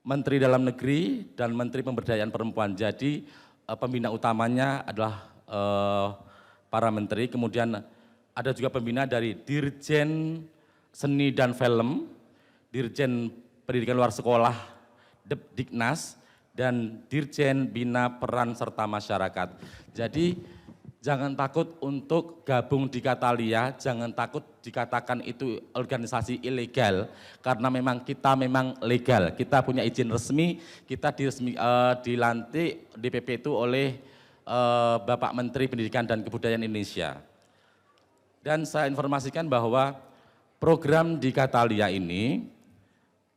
Menteri Dalam Negeri, dan Menteri Pemberdayaan Perempuan. Jadi pembina utamanya adalah para menteri, kemudian ada juga pembina dari Dirjen Seni dan Film, Dirjen Pendidikan Luar Sekolah, Diknas, dan Dirjen Bina Peran Serta Masyarakat. Jadi jangan takut untuk gabung di Katalia, jangan takut dikatakan itu organisasi ilegal, karena memang kita memang legal, kita punya izin resmi, kita dilantik DPP itu oleh Bapak Menteri Pendidikan dan Kebudayaan Indonesia. Dan saya informasikan bahwa program di Katalia ini,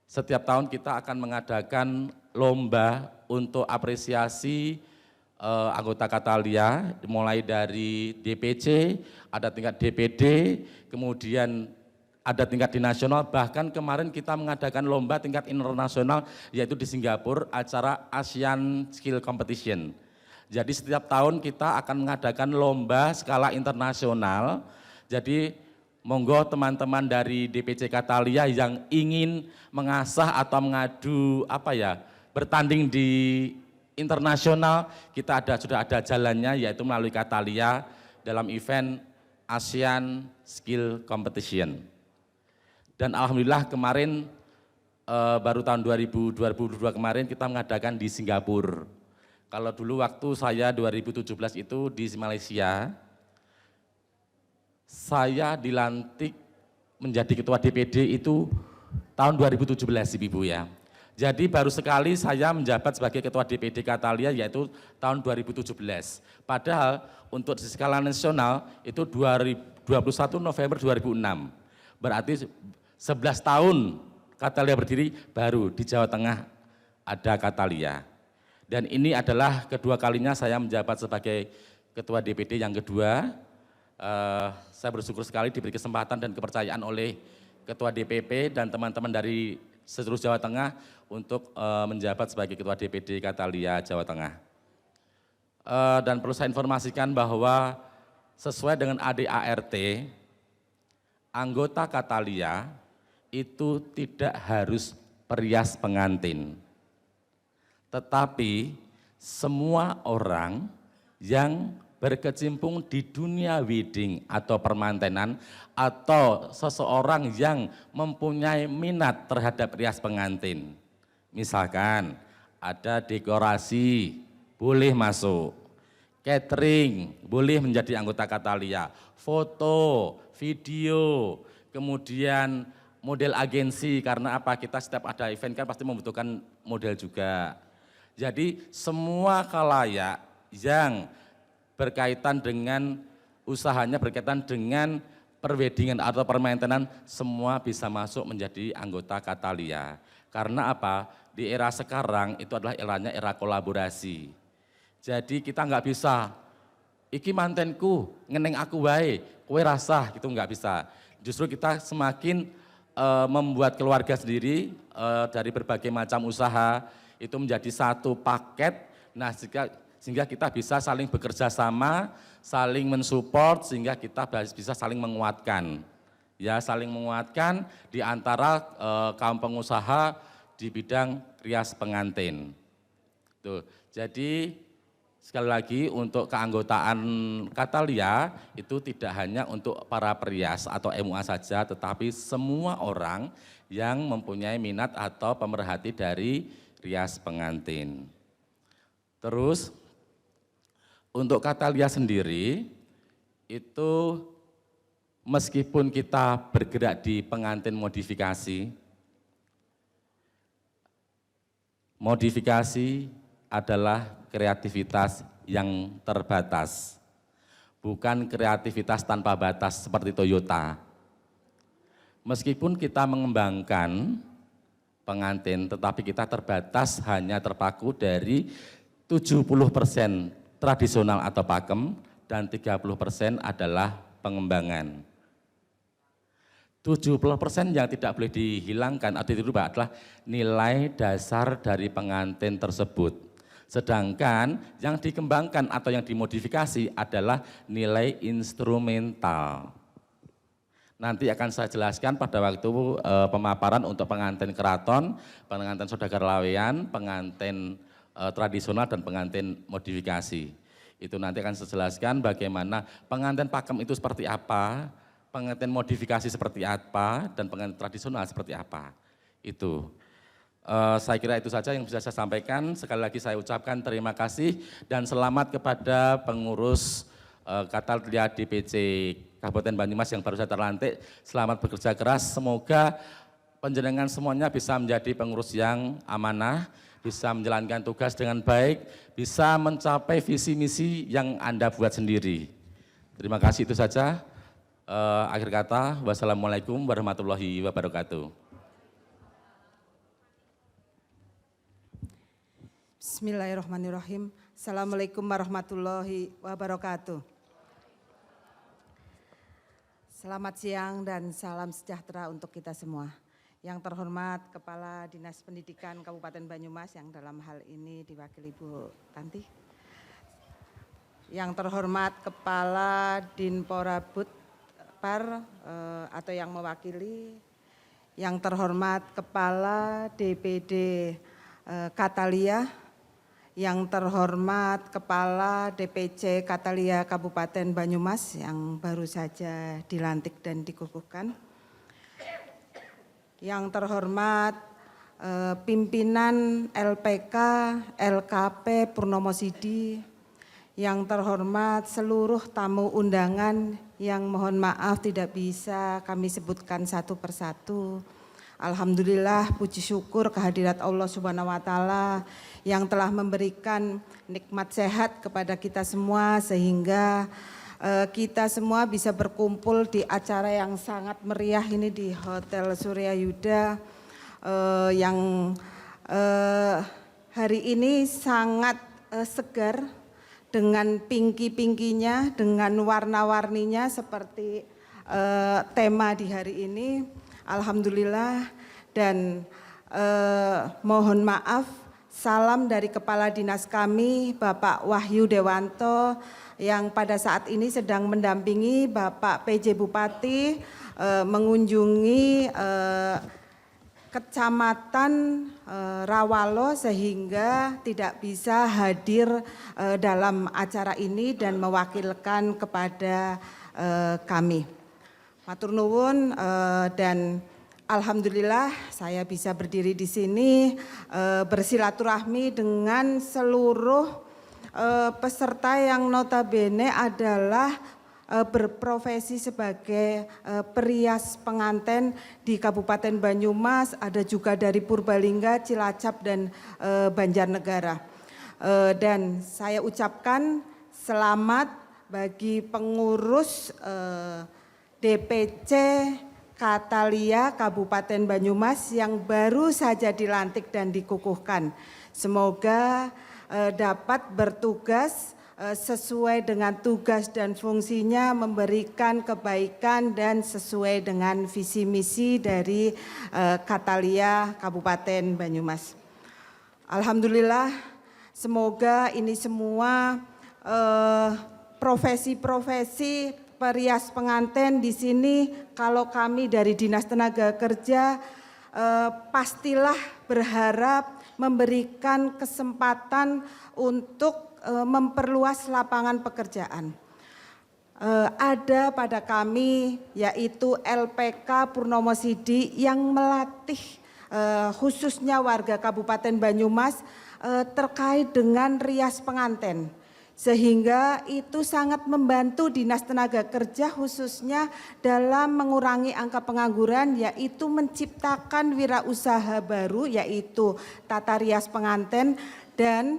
setiap tahun kita akan mengadakan lomba untuk apresiasi anggota Katalia, mulai dari DPC, ada tingkat DPD, kemudian ada tingkat di nasional, bahkan kemarin kita mengadakan lomba tingkat internasional, yaitu di Singapura, acara ASEAN Skill Competition. Jadi setiap tahun kita akan mengadakan lomba skala internasional, jadi monggo teman-teman dari DPC Katalia yang ingin mengasah atau mengadu bertanding di internasional, kita sudah ada jalannya, yaitu melalui Katalia dalam event ASEAN Skill Competition. Dan alhamdulillah kemarin baru tahun 2022 kemarin kita mengadakan di Singapura. Kalau dulu waktu saya 2017 itu di Malaysia, saya dilantik menjadi ketua DPD itu tahun 2017 Ibu ya. Jadi baru sekali saya menjabat sebagai ketua DPD Katalia, yaitu tahun 2017. Padahal untuk di skala nasional itu 21 November 2006. Berarti 11 tahun Katalia berdiri, baru di Jawa Tengah ada Katalia. Dan ini adalah kedua kalinya saya menjabat sebagai ketua DPD yang kedua. Saya bersyukur sekali diberi kesempatan dan kepercayaan oleh ketua DPP dan teman-teman dari seluruh Jawa Tengah untuk menjabat sebagai ketua DPD Katalia Jawa Tengah. Dan perlu saya informasikan bahwa sesuai dengan ADART, anggota Katalia itu tidak harus perias pengantin. Tetapi semua orang yang berkecimpung di dunia wedding atau permantenan, atau seseorang yang mempunyai minat terhadap rias pengantin. Misalkan ada dekorasi, boleh masuk. Catering, boleh menjadi anggota Katalia. Foto, video, kemudian model agensi, karena apa? Kita setiap ada event kan pasti membutuhkan model juga. Jadi semua khalayak yang berkaitan dengan usahanya, berkaitan dengan perwedingan atau permantenan, semua bisa masuk menjadi anggota Katalia. Karena apa? Di era sekarang itu adalah eranya era kolaborasi. Jadi kita nggak bisa, iki mantenku, ngeneng aku wae, kowe rasah, gitu nggak bisa. Justru kita semakin membuat keluarga sendiri dari berbagai macam usaha, itu menjadi satu paket. Nah, sehingga kita bisa saling bekerja sama, saling mensupport, sehingga kita bisa saling menguatkan. Ya, saling menguatkan di antara kaum pengusaha di bidang rias pengantin. Tuh. Jadi sekali lagi untuk keanggotaan Katalia itu tidak hanya untuk para perias atau MUA saja, tetapi semua orang yang mempunyai minat atau pemerhati dari rias pengantin. Terus untuk Katalia sendiri itu meskipun kita bergerak di pengantin modifikasi, modifikasi adalah kreativitas yang terbatas. bukan kreativitas tanpa batas seperti Toyota. Meskipun kita mengembangkan pengantin, tetapi kita terbatas hanya terpaku dari 70% tradisional atau pakem dan 30% adalah pengembangan. 70% yang tidak boleh dihilangkan atau dirubah adalah nilai dasar dari pengantin tersebut. Sedangkan yang dikembangkan atau yang dimodifikasi adalah nilai instrumental. Nanti akan saya jelaskan pada waktu pemaparan untuk pengantin keraton, pengantin saudagar lawean, pengantin tradisional dan pengantin modifikasi. Itu nanti akan saya jelaskan bagaimana pengantin pakem itu seperti apa, pengantin modifikasi seperti apa, dan pengantin tradisional seperti apa. Itu. Saya kira itu saja yang bisa saya sampaikan. Sekali lagi saya ucapkan terima kasih dan selamat kepada pengurus Katalia DPC Kabupaten Banyumas yang baru saja terlantik. Selamat bekerja keras, semoga panjenengan semuanya bisa menjadi pengurus yang amanah, bisa menjalankan tugas dengan baik, bisa mencapai visi misi yang Anda buat sendiri. Terima kasih, itu saja. Akhir kata, wassalamualaikum warahmatullahi wabarakatuh. Bismillahirrahmanirrahim. Assalamualaikum warahmatullahi wabarakatuh. Selamat siang dan salam sejahtera untuk kita semua. Yang terhormat Kepala Dinas Pendidikan Kabupaten Banyumas yang dalam hal ini diwakili Bu Tanti. Yang terhormat Kepala Dinporabud Par atau yang mewakili. Yang terhormat Kepala DPD Katalia. Yang terhormat Kepala DPC Katalia Kabupaten Banyumas yang baru saja dilantik dan dikukuhkan. Yang terhormat pimpinan LPK, LKP Purnomo Sidi. Yang terhormat seluruh tamu undangan yang mohon maaf tidak bisa kami sebutkan satu persatu. Alhamdulillah, puji syukur kehadirat Allah Subhanahu wa Ta'ala yang telah memberikan nikmat sehat kepada kita semua sehingga kita semua bisa berkumpul di acara yang sangat meriah ini di Hotel Surya Yuda yang hari ini sangat segar dengan pinky-pinkynya, dengan warna-warninya seperti tema di hari ini. Alhamdulillah dan mohon maaf, salam dari Kepala Dinas kami Bapak Wahyu Dewanto yang pada saat ini sedang mendampingi Bapak PJ Bupati mengunjungi Kecamatan Rawalo sehingga tidak bisa hadir dalam acara ini dan mewakilkan kepada kami. Matur nuwun dan alhamdulillah saya bisa berdiri di sini bersilaturahmi dengan seluruh peserta yang notabene adalah berprofesi sebagai perias pengantin di Kabupaten Banyumas, ada juga dari Purbalingga, Cilacap dan Banjarnegara. Dan saya ucapkan selamat bagi pengurus DPC Katalia Kabupaten Banyumas yang baru saja dilantik dan dikukuhkan. Semoga dapat bertugas sesuai dengan tugas dan fungsinya, memberikan kebaikan dan sesuai dengan visi misi dari Katalia Kabupaten Banyumas. Alhamdulillah, semoga ini semua profesi-profesi perias pengantin di sini, kalau kami dari Dinas Tenaga Kerja pastilah berharap memberikan kesempatan untuk memperluas lapangan pekerjaan. Ada pada kami yaitu LPK Purnomo Sidi yang melatih khususnya warga Kabupaten Banyumas terkait dengan rias pengantin. Sehingga itu sangat membantu Dinas Tenaga Kerja khususnya dalam mengurangi angka pengangguran, yaitu menciptakan wirausaha baru yaitu tata rias pengantin dan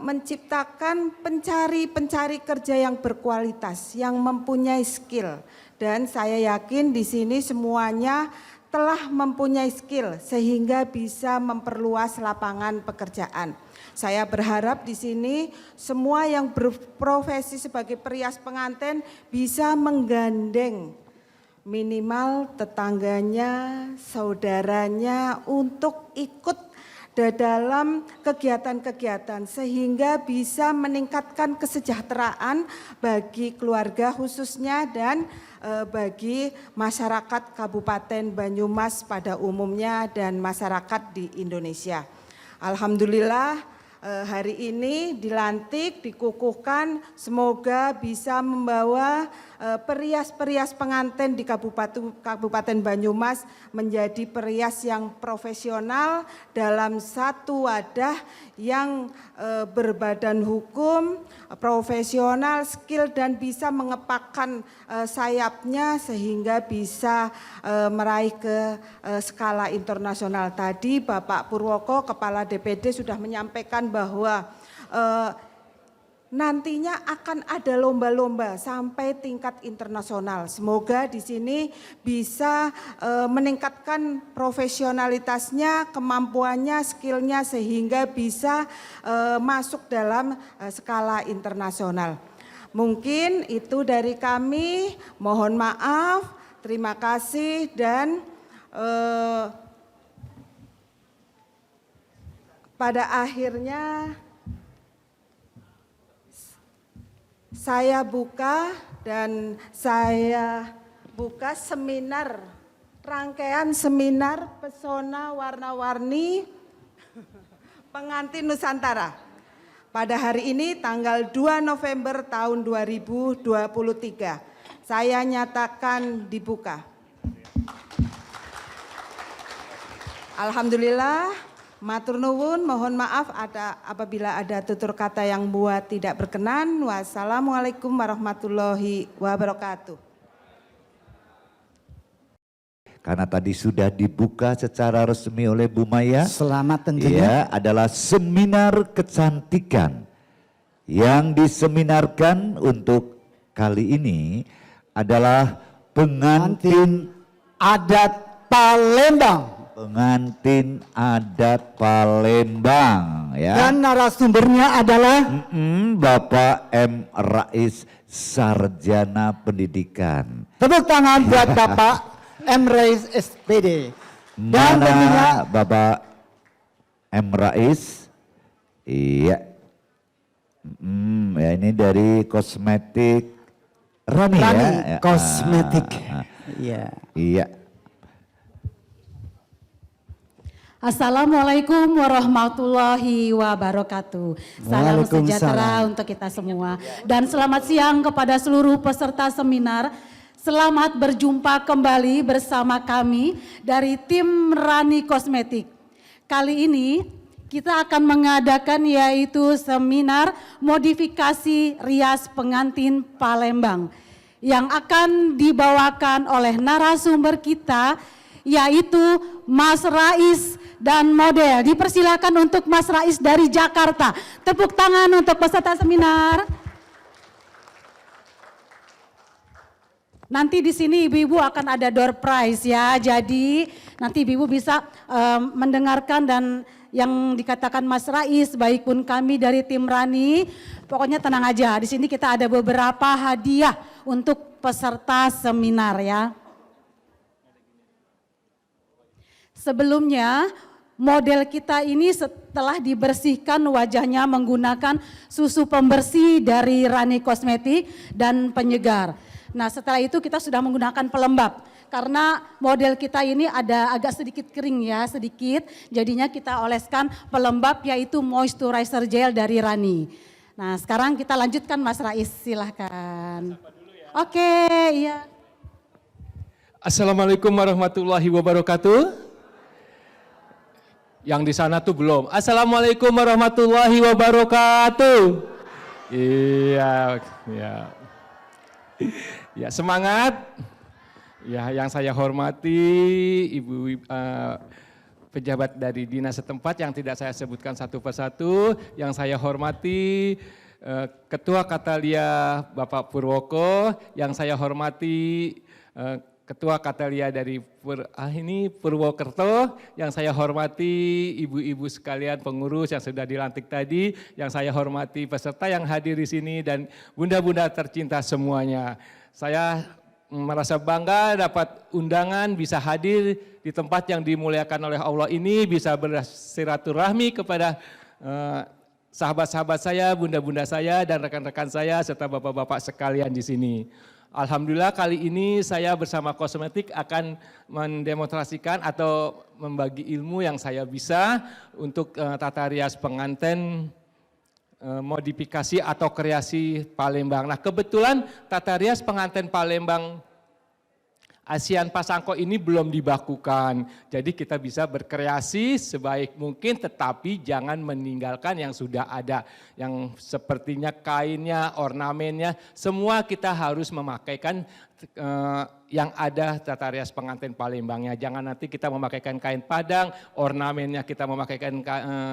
menciptakan pencari kerja yang berkualitas, yang mempunyai skill. Dan saya yakin di sini semuanya telah mempunyai skill sehingga bisa memperluas lapangan pekerjaan. Saya berharap di sini semua yang berprofesi sebagai perias pengantin bisa menggandeng minimal tetangganya, saudaranya untuk ikut dalam kegiatan-kegiatan sehingga bisa meningkatkan kesejahteraan bagi keluarga khususnya dan bagi masyarakat Kabupaten Banyumas pada umumnya dan masyarakat di Indonesia. Alhamdulillah hari ini dilantik, dikukuhkan, semoga bisa membawa perias-perias pengantin di Kabupaten Banyumas menjadi perias yang profesional dalam satu wadah yang berbadan hukum, profesional, skill dan bisa mengepakkan sayapnya sehingga bisa meraih ke skala internasional. Tadi Bapak Purwoko, Kepala DPD sudah menyampaikan bahwa nantinya akan ada lomba-lomba sampai tingkat internasional. Semoga di sini bisa meningkatkan profesionalitasnya, kemampuannya, skillnya sehingga bisa masuk dalam skala internasional. Mungkin itu dari kami, mohon maaf, terima kasih dan pada akhirnya saya buka seminar, rangkaian seminar pesona warna-warni pengantin Nusantara. Pada hari ini tanggal 2 November tahun 2023. Saya nyatakan dibuka. Alhamdulillah. Matur nuwun, mohon maaf apabila ada tutur kata yang buat tidak berkenan. Wassalamualaikum warahmatullahi wabarakatuh. Karena tadi sudah dibuka secara resmi oleh Bu Maya. Selamat tentunya. Ya, adalah seminar kecantikan. Yang diseminarkan untuk kali ini adalah pengantin Adat Palembang. Pengantin adat Palembang ya. Dan narasumbernya adalah Bapak M. Rais, Sarjana Pendidikan. tepuk tangan buat Bapak M. Rais SPD. Dan tentunya Mana Bapak M. Rais? Iya. Ya ini dari kosmetik Rani ya. Kosmetik. Iya. Iya. Assalamualaikum warahmatullahi wabarakatuh. Salam sejahtera untuk kita semua. Dan selamat siang kepada seluruh peserta seminar. Selamat berjumpa kembali bersama kami dari tim Rani Kosmetik. Kali ini kita akan mengadakan yaitu seminar modifikasi rias pengantin Palembang yang akan dibawakan oleh narasumber kita yaitu Mas Rais dan model. Dipersilakan untuk Mas Rais dari Jakarta. Tepuk tangan untuk peserta seminar. Nanti di sini ibu-ibu akan ada door prize ya. Jadi nanti ibu-ibu bisa mendengarkan dan yang dikatakan Mas Rais, baik pun kami dari tim Rani. Pokoknya tenang aja. Di sini kita ada beberapa hadiah untuk peserta seminar ya. Sebelumnya model kita ini setelah dibersihkan wajahnya menggunakan susu pembersih dari Rani Kosmetik dan penyegar. Nah setelah itu kita sudah menggunakan pelembab. Karena model kita ini ada agak sedikit kering ya, sedikit. Jadinya kita oleskan pelembab yaitu moisturizer gel dari Rani. Nah sekarang kita lanjutkan Mas Rais, silahkan. Oke, iya. Assalamualaikum warahmatullahi wabarakatuh. Yang di sana tuh belum. Assalamualaikum warahmatullahi wabarakatuh. Iya, ya. Ya semangat. Ya yang saya hormati Ibu pejabat dari dinas setempat yang tidak saya sebutkan satu persatu, yang saya hormati Ketua Katalia Bapak Purwoko, yang saya hormati Ketua Katalia dari Purwokerto, yang saya hormati ibu-ibu sekalian pengurus yang sudah dilantik tadi, yang saya hormati peserta yang hadir di sini dan bunda-bunda tercinta semuanya. Saya merasa bangga dapat undangan bisa hadir di tempat yang dimuliakan oleh Allah ini, bisa bersilaturahmi kepada sahabat-sahabat saya, bunda-bunda saya, dan rekan-rekan saya, serta bapak-bapak sekalian di sini. Alhamdulillah kali ini saya bersama Kosmetik akan mendemonstrasikan atau membagi ilmu yang saya bisa untuk tata rias pengantin modifikasi atau kreasi Palembang. Nah kebetulan tata rias pengantin Palembang ASEAN Pasangko ini belum dibakukan, jadi kita bisa berkreasi sebaik mungkin tetapi jangan meninggalkan yang sudah ada, yang sepertinya kainnya, ornamennya, semua kita harus memakaikan yang ada tata rias pengantin Palembangnya. Jangan nanti kita memakaikan kain Padang, ornamennya kita memakaikan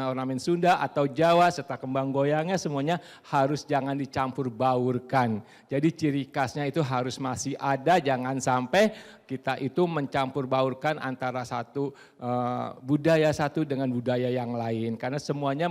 ornamen Sunda atau Jawa serta kembang goyangnya semuanya harus jangan dicampur baurkan. Jadi ciri khasnya itu harus masih ada, jangan sampai kita itu mencampur baurkan antara satu budaya satu dengan budaya yang lain. Karena semuanya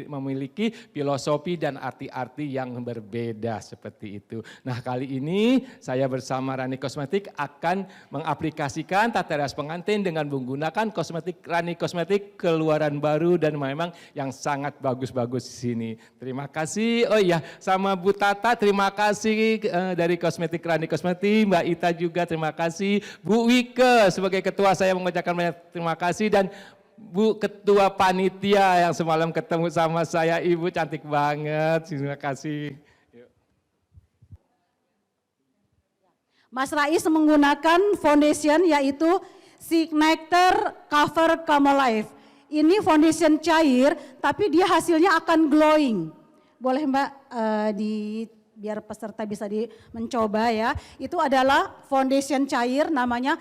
memiliki filosofi dan arti-arti yang berbeda seperti itu. Nah kali ini saya bersama Rani Kosmetik akan mengaplikasikan tata rias pengantin dengan menggunakan kosmetik Rani Kosmetik keluaran baru dan memang yang sangat bagus-bagus di sini. Terima kasih. Oh iya, sama Bu Tata terima kasih dari Kosmetik Rani Kosmetik, Mbak Ita juga terima kasih, Bu Wike sebagai ketua saya mengucapkan banyak terima kasih, dan Bu Ketua Panitia yang semalam ketemu sama saya, Ibu cantik banget, terima kasih. Mas Rais menggunakan foundation yaitu Signature Cover Camo Life. Ini foundation cair tapi dia hasilnya akan glowing. Boleh Mbak biar peserta bisa mencoba ya. Itu adalah foundation cair namanya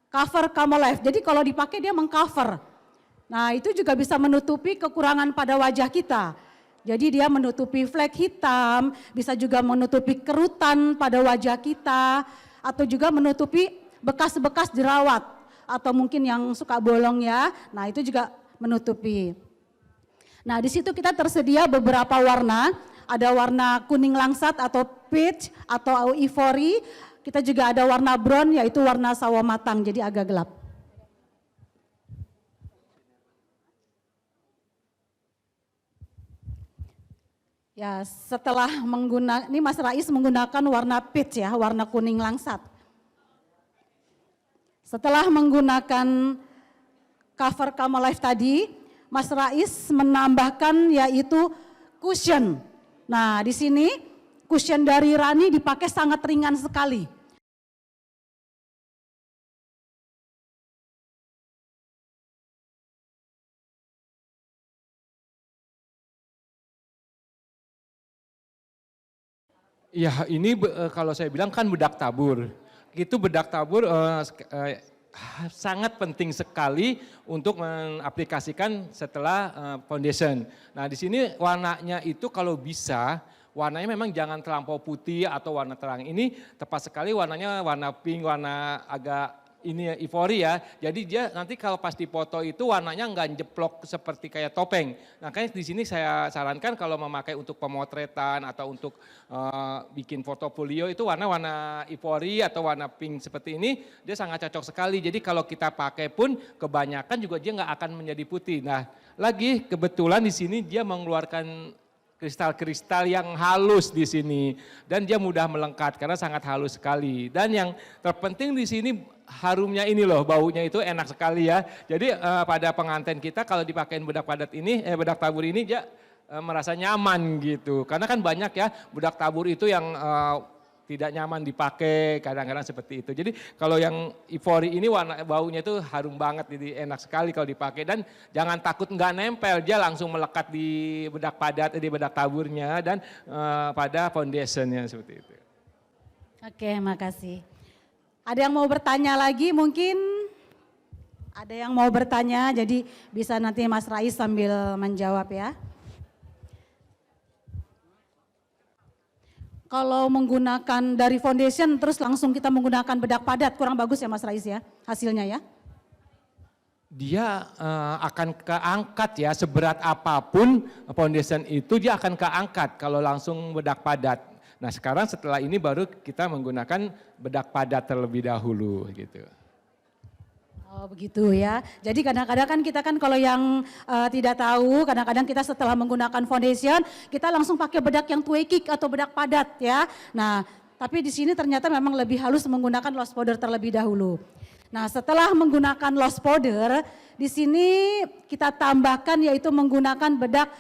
Cover Camo Life. Jadi kalau dipakai dia mengcover. Nah itu juga bisa menutupi kekurangan pada wajah kita. Jadi dia menutupi flek hitam, bisa juga menutupi kerutan pada wajah kita, atau juga menutupi bekas-bekas jerawat, atau mungkin yang suka bolong ya, nah itu juga menutupi. Nah di situ kita tersedia beberapa warna, ada warna kuning langsat atau peach atau ivory, kita juga ada warna brown yaitu warna sawo matang, jadi agak gelap. Ya, setelah ini Mas Rais menggunakan warna peach ya, warna kuning langsat. Setelah menggunakan cover Camo Life tadi, Mas Rais menambahkan yaitu cushion. Nah, di sini cushion dari Rani dipakai sangat ringan sekali. Ya ini kalau saya bilang kan bedak tabur. Itu bedak tabur sangat penting sekali untuk mengaplikasikan setelah foundation. Nah di sini warnanya itu kalau bisa warnanya memang jangan terlampau putih atau warna terang. Ini tepat sekali warnanya warna pink, warna agak ini ivory ya. Jadi dia nanti kalau pas dipoto itu warnanya nggak jeplok seperti kayak topeng. Nah kayaknya di sini saya sarankan kalau memakai untuk pemotretan atau untuk bikin portofolio itu warna-warna ivory atau warna pink seperti ini dia sangat cocok sekali. Jadi kalau kita pakai pun kebanyakan juga dia nggak akan menjadi putih. Nah lagi kebetulan di sini dia mengeluarkan kristal-kristal yang halus di sini dan dia mudah melengkat karena sangat halus sekali. Dan yang terpenting di sini harumnya ini loh, baunya itu enak sekali ya. Jadi pada pengantin kita kalau dipakein bedak padat ini, bedak tabur ini dia merasa nyaman gitu. Karena kan banyak ya bedak tabur itu yang tidak nyaman dipakai, kadang-kadang seperti itu. Jadi kalau yang ivory ini warna baunya itu harum banget, jadi enak sekali kalau dipakai. Dan jangan takut nggak nempel, dia langsung melekat di bedak padat, di bedak taburnya dan pada foundationnya seperti itu. Oke, makasih. Ada yang mau bertanya lagi mungkin? Ada yang mau bertanya, jadi bisa nanti Mas Rais sambil menjawab ya. Kalau menggunakan dari foundation terus langsung kita menggunakan bedak padat, kurang bagus ya Mas Rais ya hasilnya ya? Dia akan keangkat ya, seberat apapun foundation itu dia akan keangkat kalau langsung bedak padat. Nah sekarang setelah ini baru kita menggunakan bedak padat terlebih dahulu gitu. Oh begitu ya. Jadi kadang-kadang kan kita kan kalau yang tidak tahu, kadang-kadang kita setelah menggunakan foundation, kita langsung pakai bedak yang tway kick atau bedak padat ya. Nah, tapi di sini ternyata memang lebih halus menggunakan lost powder terlebih dahulu. Nah, setelah menggunakan lost powder, di sini kita tambahkan yaitu menggunakan bedak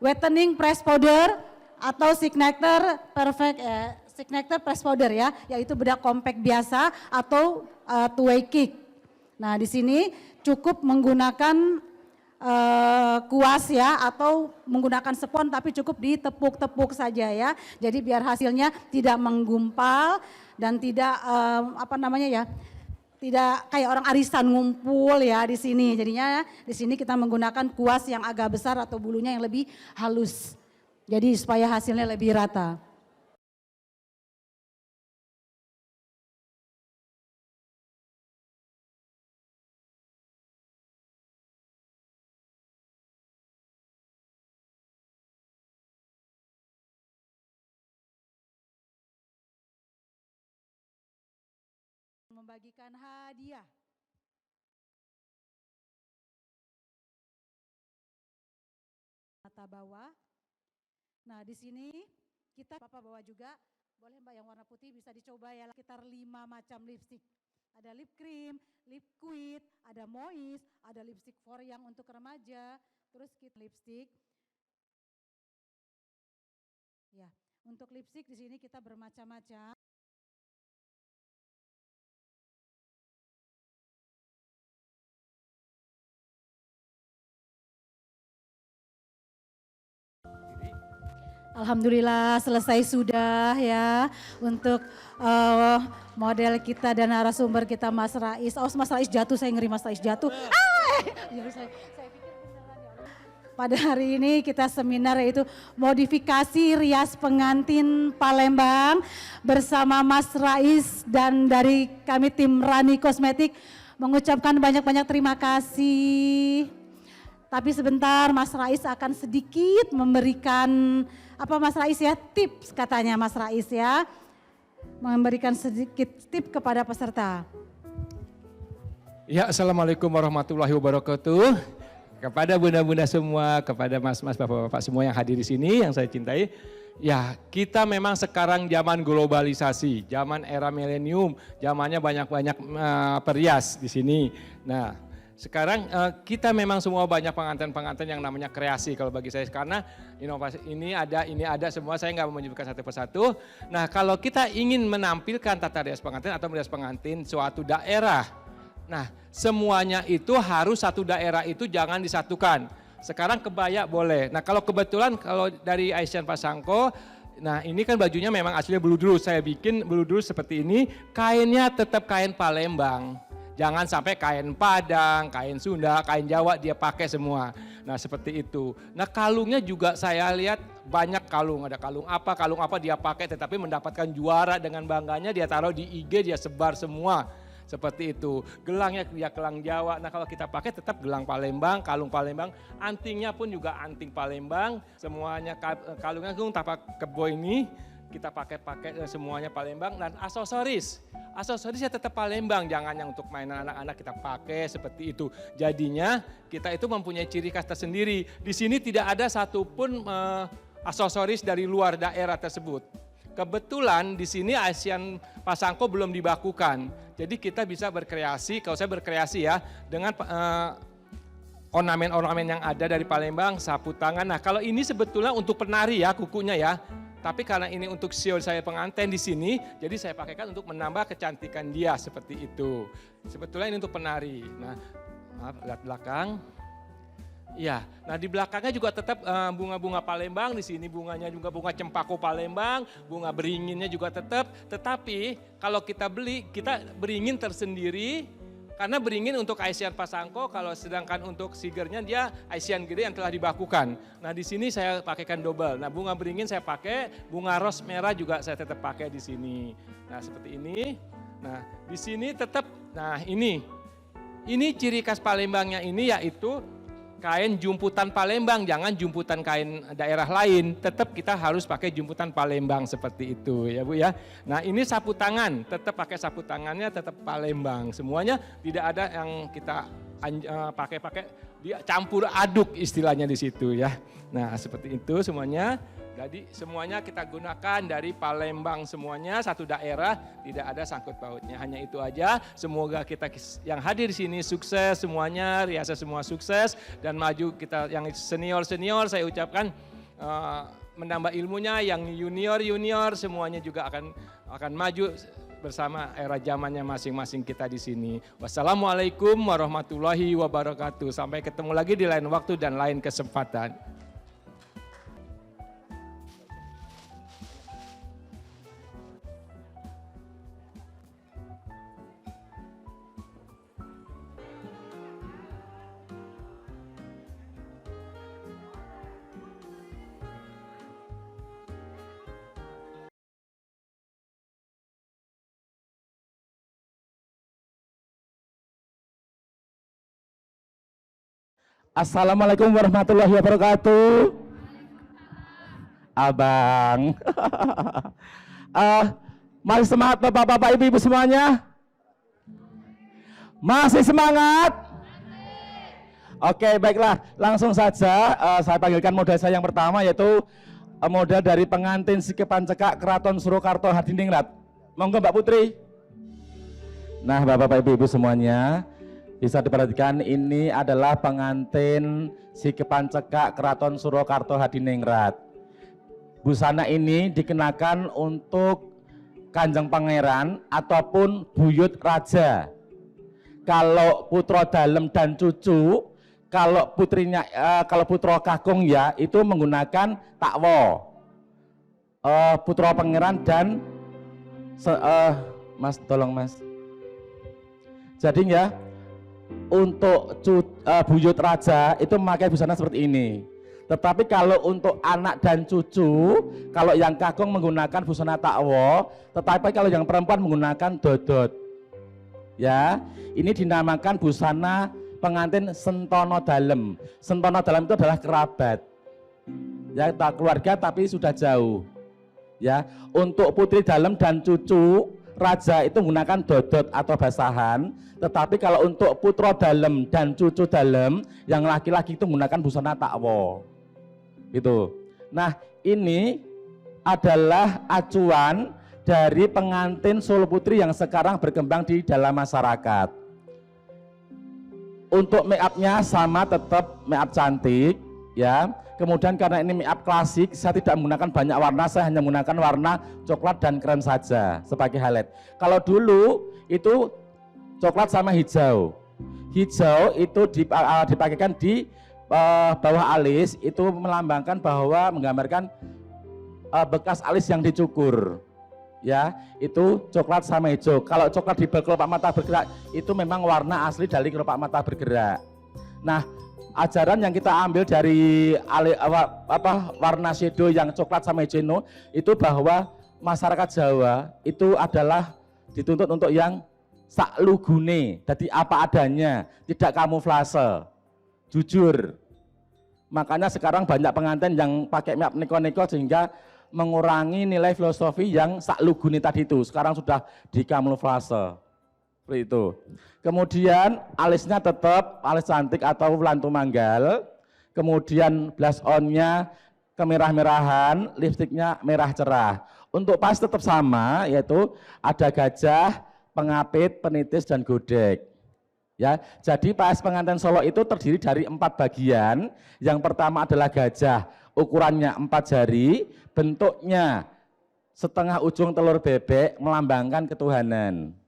whitening press powder atau signature perfect signature press powder ya, yaitu bedak compact biasa atau tway kick. Nah di sini cukup menggunakan kuas ya atau menggunakan spons tapi cukup ditepuk-tepuk saja ya. Jadi biar hasilnya tidak menggumpal dan tidak tidak kayak orang arisan ngumpul ya di sini. Jadinya di sini kita menggunakan kuas yang agak besar atau bulunya yang lebih halus. Jadi supaya hasilnya lebih rata. Membagikan hadiah. Mata bawah. Nah di sini kita Bapak bawa juga, boleh Mbak yang warna putih bisa dicoba ya, sekitar 5 macam lipstick. Ada lip cream, lip quid, ada moist, ada lipstick for yang untuk remaja, terus kita lipstick. Ya, untuk lipstick di sini kita bermacam-macam. Alhamdulillah selesai sudah ya untuk model kita dan narasumber kita Mas Rais. Oh Mas Rais jatuh, saya ngeri Mas Rais jatuh. Pada hari ini kita seminar yaitu modifikasi rias pengantin Palembang bersama Mas Rais dan dari kami tim Rani Kosmetik mengucapkan banyak-banyak terima kasih. Tapi sebentar Mas Rais akan sedikit memberikan apa Mas Rais ya, tips katanya Mas Rais ya. Memberikan sedikit tip kepada peserta. Ya, Assalamualaikum warahmatullahi wabarakatuh. Kepada bunda-bunda semua, kepada mas-mas, bapak-bapak semua yang hadir di sini yang saya cintai. Ya, kita memang sekarang zaman globalisasi, zaman era milenium, zamannya banyak-banyak perias di sini. Nah, sekarang kita memang semua banyak pengantin-pengantin yang namanya kreasi kalau bagi saya, karena inovasi ini ada semua, saya nggak mau menyebutkan satu persatu. Nah kalau kita ingin menampilkan tata rias pengantin atau merias pengantin suatu daerah, nah semuanya itu harus satu daerah itu jangan disatukan. Sekarang kebaya boleh, nah kalau kebetulan kalau dari Asian Pasangko, nah ini kan bajunya memang aslinya bludrus, saya bikin bludrus seperti ini, kainnya tetap kain Palembang. Jangan sampai kain Padang, kain Sunda, kain Jawa dia pakai semua. Nah seperti itu. Nah kalungnya juga saya lihat banyak kalung. Ada kalung apa dia pakai tetapi mendapatkan juara dengan bangganya dia taruh di IG, dia sebar semua. Seperti itu. Gelangnya dia gelang Jawa. Nah kalau kita pakai tetap gelang Palembang, kalung Palembang. Antingnya pun juga anting Palembang. Semuanya kalungnya tapak kebo ini. Kita pakai semuanya Palembang dan aksesorisnya tetap Palembang, jangan yang untuk mainan anak-anak kita pakai seperti itu. Jadinya kita itu mempunyai ciri khas tersendiri. Di sini tidak ada satupun aksesoris dari luar daerah tersebut. Kebetulan di sini Asian Pasangko belum dibakukan, jadi kita bisa berkreasi. Kalau saya berkreasi ya dengan ornamen-ornamen yang ada dari Palembang, sapu tangan. Nah kalau ini sebetulnya untuk penari ya kukunya ya. Tapi karena ini untuk show saya pengantin di sini, jadi saya pakaikan untuk menambah kecantikan dia seperti itu. Sebetulnya ini untuk penari. Nah, maaf, lihat belakang. Ya, nah di belakangnya juga tetap bunga-bunga Palembang. Di sini bunganya juga bunga cempako Palembang, bunga beringinnya juga tetap. Tetapi kalau kita beli, kita beringin tersendiri. Karena beringin untuk Asian Pasangko, kalau sedangkan untuk Sigernya dia Asian Grey yang telah dibakukan. Nah di sini saya pakaikan double. Nah bunga beringin saya pakai, bunga ros merah juga saya tetap pakai di sini. Nah seperti ini. Nah di sini tetap, nah ini ciri khas Palembangnya ini yaitu kain jumputan Palembang, jangan jumputan kain daerah lain. Tetap kita harus pakai jumputan Palembang seperti itu ya Bu ya. Nah ini sapu tangan, tetap pakai sapu tangannya tetap Palembang. Semuanya tidak ada yang kita pakai campur aduk istilahnya di situ ya. Nah seperti itu semuanya. Jadi semuanya kita gunakan dari Palembang semuanya, satu daerah, tidak ada sangkut pautnya. Hanya itu aja. Semoga kita yang hadir di sini sukses semuanya, riasa semua sukses dan maju. Kita yang senior saya ucapkan menambah ilmunya, yang junior semuanya juga akan maju bersama era zamannya masing-masing kita di sini. Wassalamualaikum warahmatullahi wabarakatuh. Sampai ketemu lagi di lain waktu dan lain kesempatan. Assalamualaikum warahmatullahi wabarakatuh. Abang. Masih semangat Bapak-bapak, Ibu-ibu semuanya? Masih semangat? Oke, baiklah. Langsung saja saya panggilkan model saya yang pertama, yaitu model dari pengantin Sikepan Cekak Keraton Surakarta Hadiningrat. Monggo Mbak Putri. Nah, Bapak-bapak, Ibu-ibu semuanya, bisa diperhatikan ini adalah pengantin Sikepan Cekak Keraton Surakarta Hadiningrat. Busana ini dikenakan untuk Kanjeng Pangeran ataupun buyut raja. Kalau putra dalem dan cucu, kalau putrinya kalau putra kakung ya itu menggunakan takwa. Putra pangeran dan Mas tolong Mas. Jadi ya untuk buyut raja itu memakai busana seperti ini. Tetapi kalau untuk anak dan cucu, kalau yang kakung menggunakan busana takwa, tetapi kalau yang perempuan menggunakan dodot. Ya, ini dinamakan busana pengantin sentono dalem. Sentono dalem itu adalah kerabat. Ya, tak keluarga tapi sudah jauh. Ya, untuk putri dalem dan cucu raja itu menggunakan dodot atau basahan, tetapi kalau untuk putra dalem dan cucu dalem yang laki-laki itu menggunakan busana takwa. Gitu. Nah, ini adalah acuan dari pengantin Solo Putri yang sekarang berkembang di dalam masyarakat. Untuk make up-nya sama, tetap make up cantik, ya. Kemudian karena ini make up klasik, saya tidak menggunakan banyak warna, saya hanya menggunakan warna coklat dan krem saja sebagai highlight. Kalau dulu itu coklat sama hijau. Hijau itu dipakaikan di bawah alis, itu melambangkan bahwa menggambarkan bekas alis yang dicukur. Ya, itu coklat sama hijau. Kalau coklat di kelopak mata bergerak, itu memang warna asli dari kelopak mata bergerak. Nah, ajaran yang kita ambil dari warna shadow yang coklat sama hijau itu bahwa masyarakat Jawa itu adalah dituntut untuk yang saklugune, jadi apa adanya, tidak kamuflase, jujur. Makanya sekarang banyak pengantin yang pakai make up neko-neko sehingga mengurangi nilai filosofi yang saklugune tadi itu. Sekarang sudah dikamuflase. Seperti itu. Kemudian alisnya tetap alis cantik atau lantu manggal. Kemudian blush on-nya kemerah-merahan, lipstiknya merah cerah. Untuk pas tetap sama, yaitu ada gajah, pengapit, penitis, dan godek. Ya, jadi pas pengantin Solo itu terdiri dari 4 bagian. Yang pertama adalah gajah, ukurannya 4 jari, bentuknya setengah ujung telur bebek, melambangkan ketuhanan.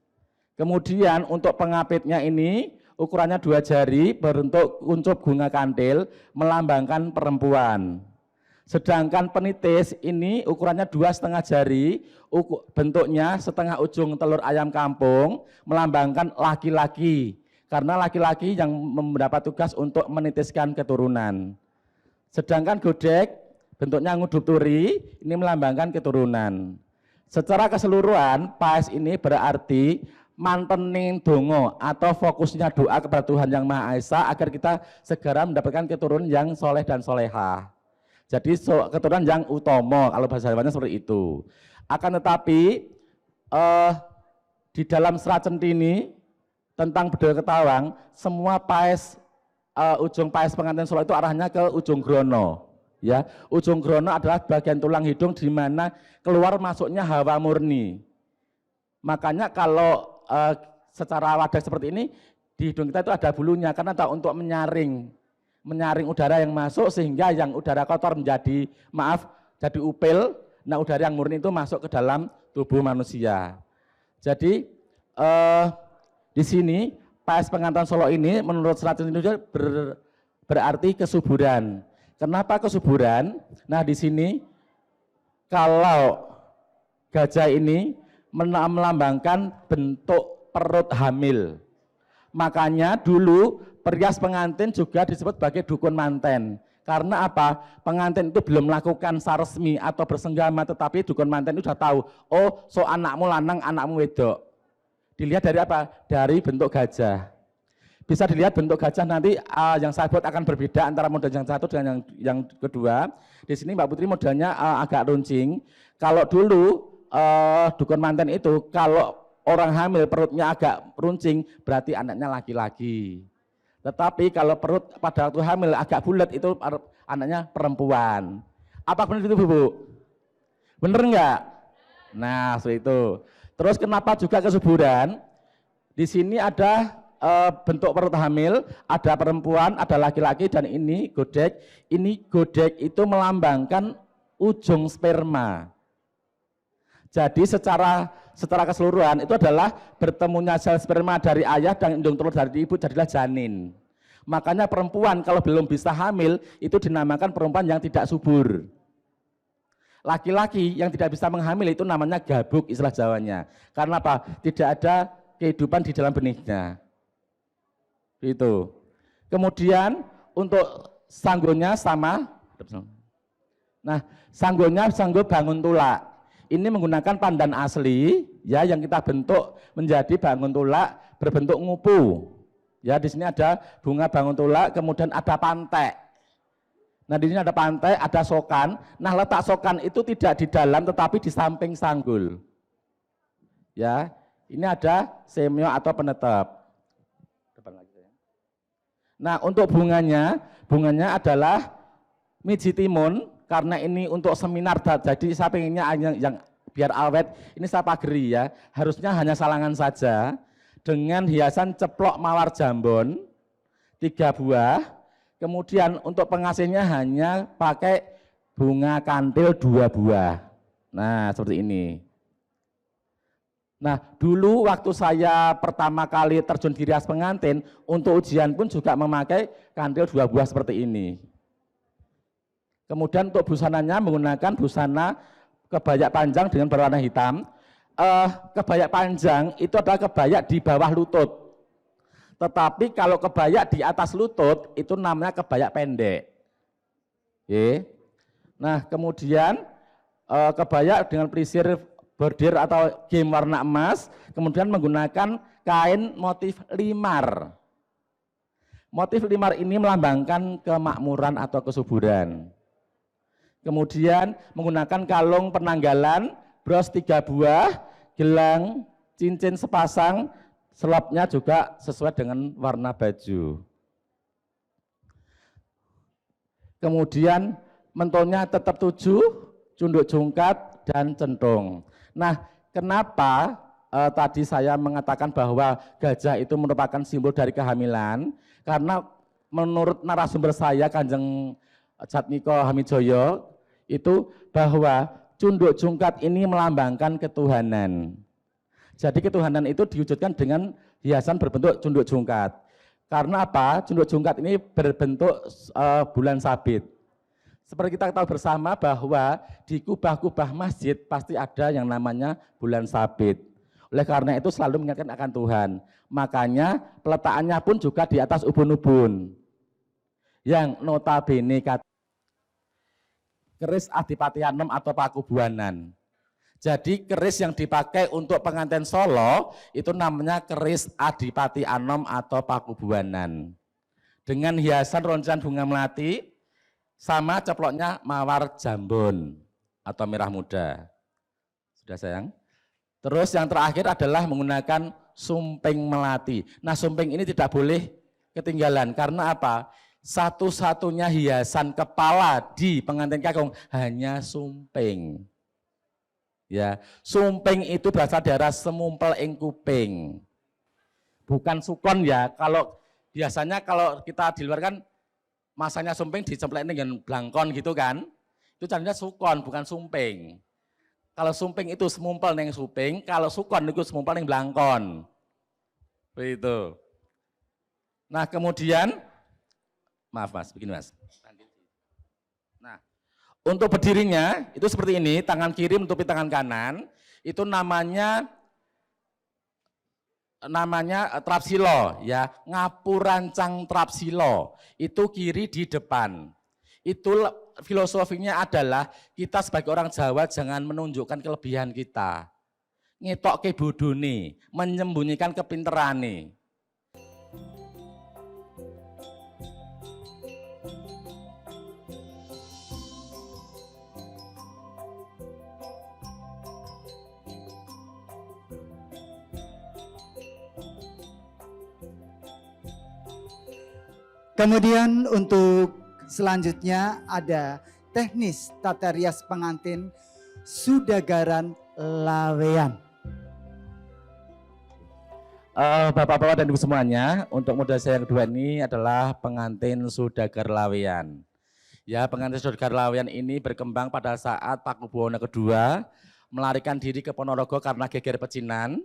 Kemudian untuk pengapitnya ini ukurannya 2 jari, berbentuk kuncup bunga kantil, melambangkan perempuan. Sedangkan penitis ini ukurannya 2,5 jari, bentuknya setengah ujung telur ayam kampung, melambangkan laki-laki. karena laki-laki yang mendapat tugas untuk menitiskan keturunan. Sedangkan godek bentuknya ngudup turi, ini melambangkan keturunan. Secara keseluruhan, paes ini berarti mantening dongo atau fokusnya doa kepada Tuhan Yang Maha Esa agar kita segera mendapatkan keturunan yang soleh dan solehah. Jadi keturunan yang utomo, kalau bahasa Jawanya seperti itu. Akan tetapi di dalam Serat Centini tentang Bedol Ketawang, semua paes ujung paes pengantin Solo itu arahnya ke ujung grono. Ya, ujung grono adalah bagian tulang hidung di mana keluar masuknya hawa murni. Makanya kalau secara wadah seperti ini di hidung kita itu ada bulunya karena untuk menyaring udara yang masuk sehingga yang udara kotor menjadi jadi upil. Nah, udara yang murni itu masuk ke dalam tubuh manusia. Jadi di sini paes pengantin Solo ini menurut Serat Centini berarti kesuburan. Kenapa kesuburan? Nah, di sini kalau gajah ini melambangkan bentuk perut hamil. Makanya dulu perias pengantin juga disebut sebagai dukun manten. Karena apa? Pengantin itu belum melakukan saresmi atau bersenggama, tetapi dukun manten itu sudah tahu, oh so anakmu lanang, anakmu wedok. Dilihat dari apa? Dari bentuk gajah. Bisa dilihat bentuk gajah nanti yang saya buat akan berbeda antara model yang satu dengan yang kedua. Di sini Mbak Putri modelnya agak runcing. Kalau dulu dukun manten itu kalau orang hamil perutnya agak runcing berarti anaknya laki-laki. Tetapi kalau perut pada waktu hamil agak bulat itu anaknya perempuan. Apa benar itu Bu? Bener enggak? Nah, seperti itu. Terus kenapa juga kesuburan? Di sini ada bentuk perut hamil, ada perempuan, ada laki-laki dan ini godek. Ini godek itu melambangkan ujung sperma. Jadi secara keseluruhan itu adalah bertemunya sel sperma dari ayah dan indung telur dari ibu jadilah janin. Makanya perempuan kalau belum bisa hamil itu dinamakan perempuan yang tidak subur. Laki-laki yang tidak bisa menghamil itu namanya gabuk istilah Jawanya. Karena apa? Tidak ada kehidupan di dalam benihnya. Itu. Kemudian untuk sanggonya sama. Nah, sanggonya sanggo bangun tulak. Ini menggunakan pandan asli ya yang kita bentuk menjadi bangun tulak berbentuk ngupu. Ya, di sini ada bunga bangun tulak, kemudian ada pantek. Nah, di sini ada pantek, ada sokan. Nah, letak sokan itu tidak di dalam tetapi di samping sanggul. Ya, ini ada semio atau penetap. Nah, untuk bunganya adalah miji timun. Karena ini untuk seminar, jadi saya pengennya yang biar awet, ini saya pageri ya, harusnya hanya salangan saja, dengan hiasan ceplok mawar jambon, 3 buah, kemudian untuk pengasihnya hanya pakai bunga kantil 2 buah, nah seperti ini. Nah, dulu waktu saya pertama kali terjun di rias pengantin, untuk ujian pun juga memakai kantil 2 buah seperti ini. Kemudian untuk busananya menggunakan busana kebaya panjang dengan berwarna hitam. Kebaya panjang itu adalah kebaya di bawah lutut. Tetapi kalau kebaya di atas lutut itu namanya kebaya pendek. Nah, kemudian kebaya dengan pelisir bordir atau gem warna emas, kemudian menggunakan kain motif limar. Motif limar ini melambangkan kemakmuran atau kesuburan. Kemudian menggunakan kalung penanggalan, bros 3 buah, gelang, cincin sepasang, selopnya juga sesuai dengan warna baju. Kemudian mentolnya tetap 7, cunduk jungkat, dan centung. Nah, kenapa tadi saya mengatakan bahwa gajah itu merupakan simbol dari kehamilan? Karena menurut narasumber saya, Kanjeng Jatmiko Hamijoyo, itu bahwa cunduk jungkat ini melambangkan ketuhanan. Jadi ketuhanan itu diwujudkan dengan hiasan berbentuk cunduk jungkat. Karena apa? Cunduk jungkat ini berbentuk bulan sabit. Seperti kita tahu bersama bahwa di kubah-kubah masjid pasti ada yang namanya bulan sabit. Oleh karena itu selalu mengingatkan akan Tuhan. Makanya peletakannya pun juga di atas ubun-ubun. Yang notabene keris Adipati Anom atau Pakubuanan. Jadi keris yang dipakai untuk pengantin Solo itu namanya keris Adipati Anom atau Pakubuanan. Dengan hiasan roncan bunga melati sama ceploknya mawar jambon atau merah muda. Sudah sayang? Terus yang terakhir adalah menggunakan sumping melati. Nah, sumping ini tidak boleh ketinggalan karena apa? Satu-satunya hiasan kepala di pengantin kakung hanya sumping. Ya, sumping itu berasal dari semumpel ing kuping. Bukan sukon ya. Kalau biasanya kalau kita di luar kan masanya sumping dicemplek dengan blangkon gitu kan. Itu caranya sukon bukan sumping. Kalau sumping itu semumpel neng suping, kalau sukon itu semumpel neng blangkon. Begitu. Nah, kemudian maaf Mas, begini Mas. Nah, untuk berdirinya itu seperti ini, tangan kiri menutupi tangan kanan, itu namanya trapsilo ya, ngapurancang trapsilo. Itu kiri di depan. Itu filosofinya adalah kita sebagai orang Jawa jangan menunjukkan kelebihan kita. Ngetok ke bodone, menyembunyikan kepinterane. Kemudian untuk selanjutnya ada teknis tata rias pengantin Sudagaran Lawean. Bapak-bapak dan ibu semuanya, untuk model saya yang kedua ini adalah pengantin Sudagar Lawean. Ya, pengantin Sudagar Lawean ini berkembang pada saat Pakubuwono II melarikan diri ke Ponorogo karena geger pecinan.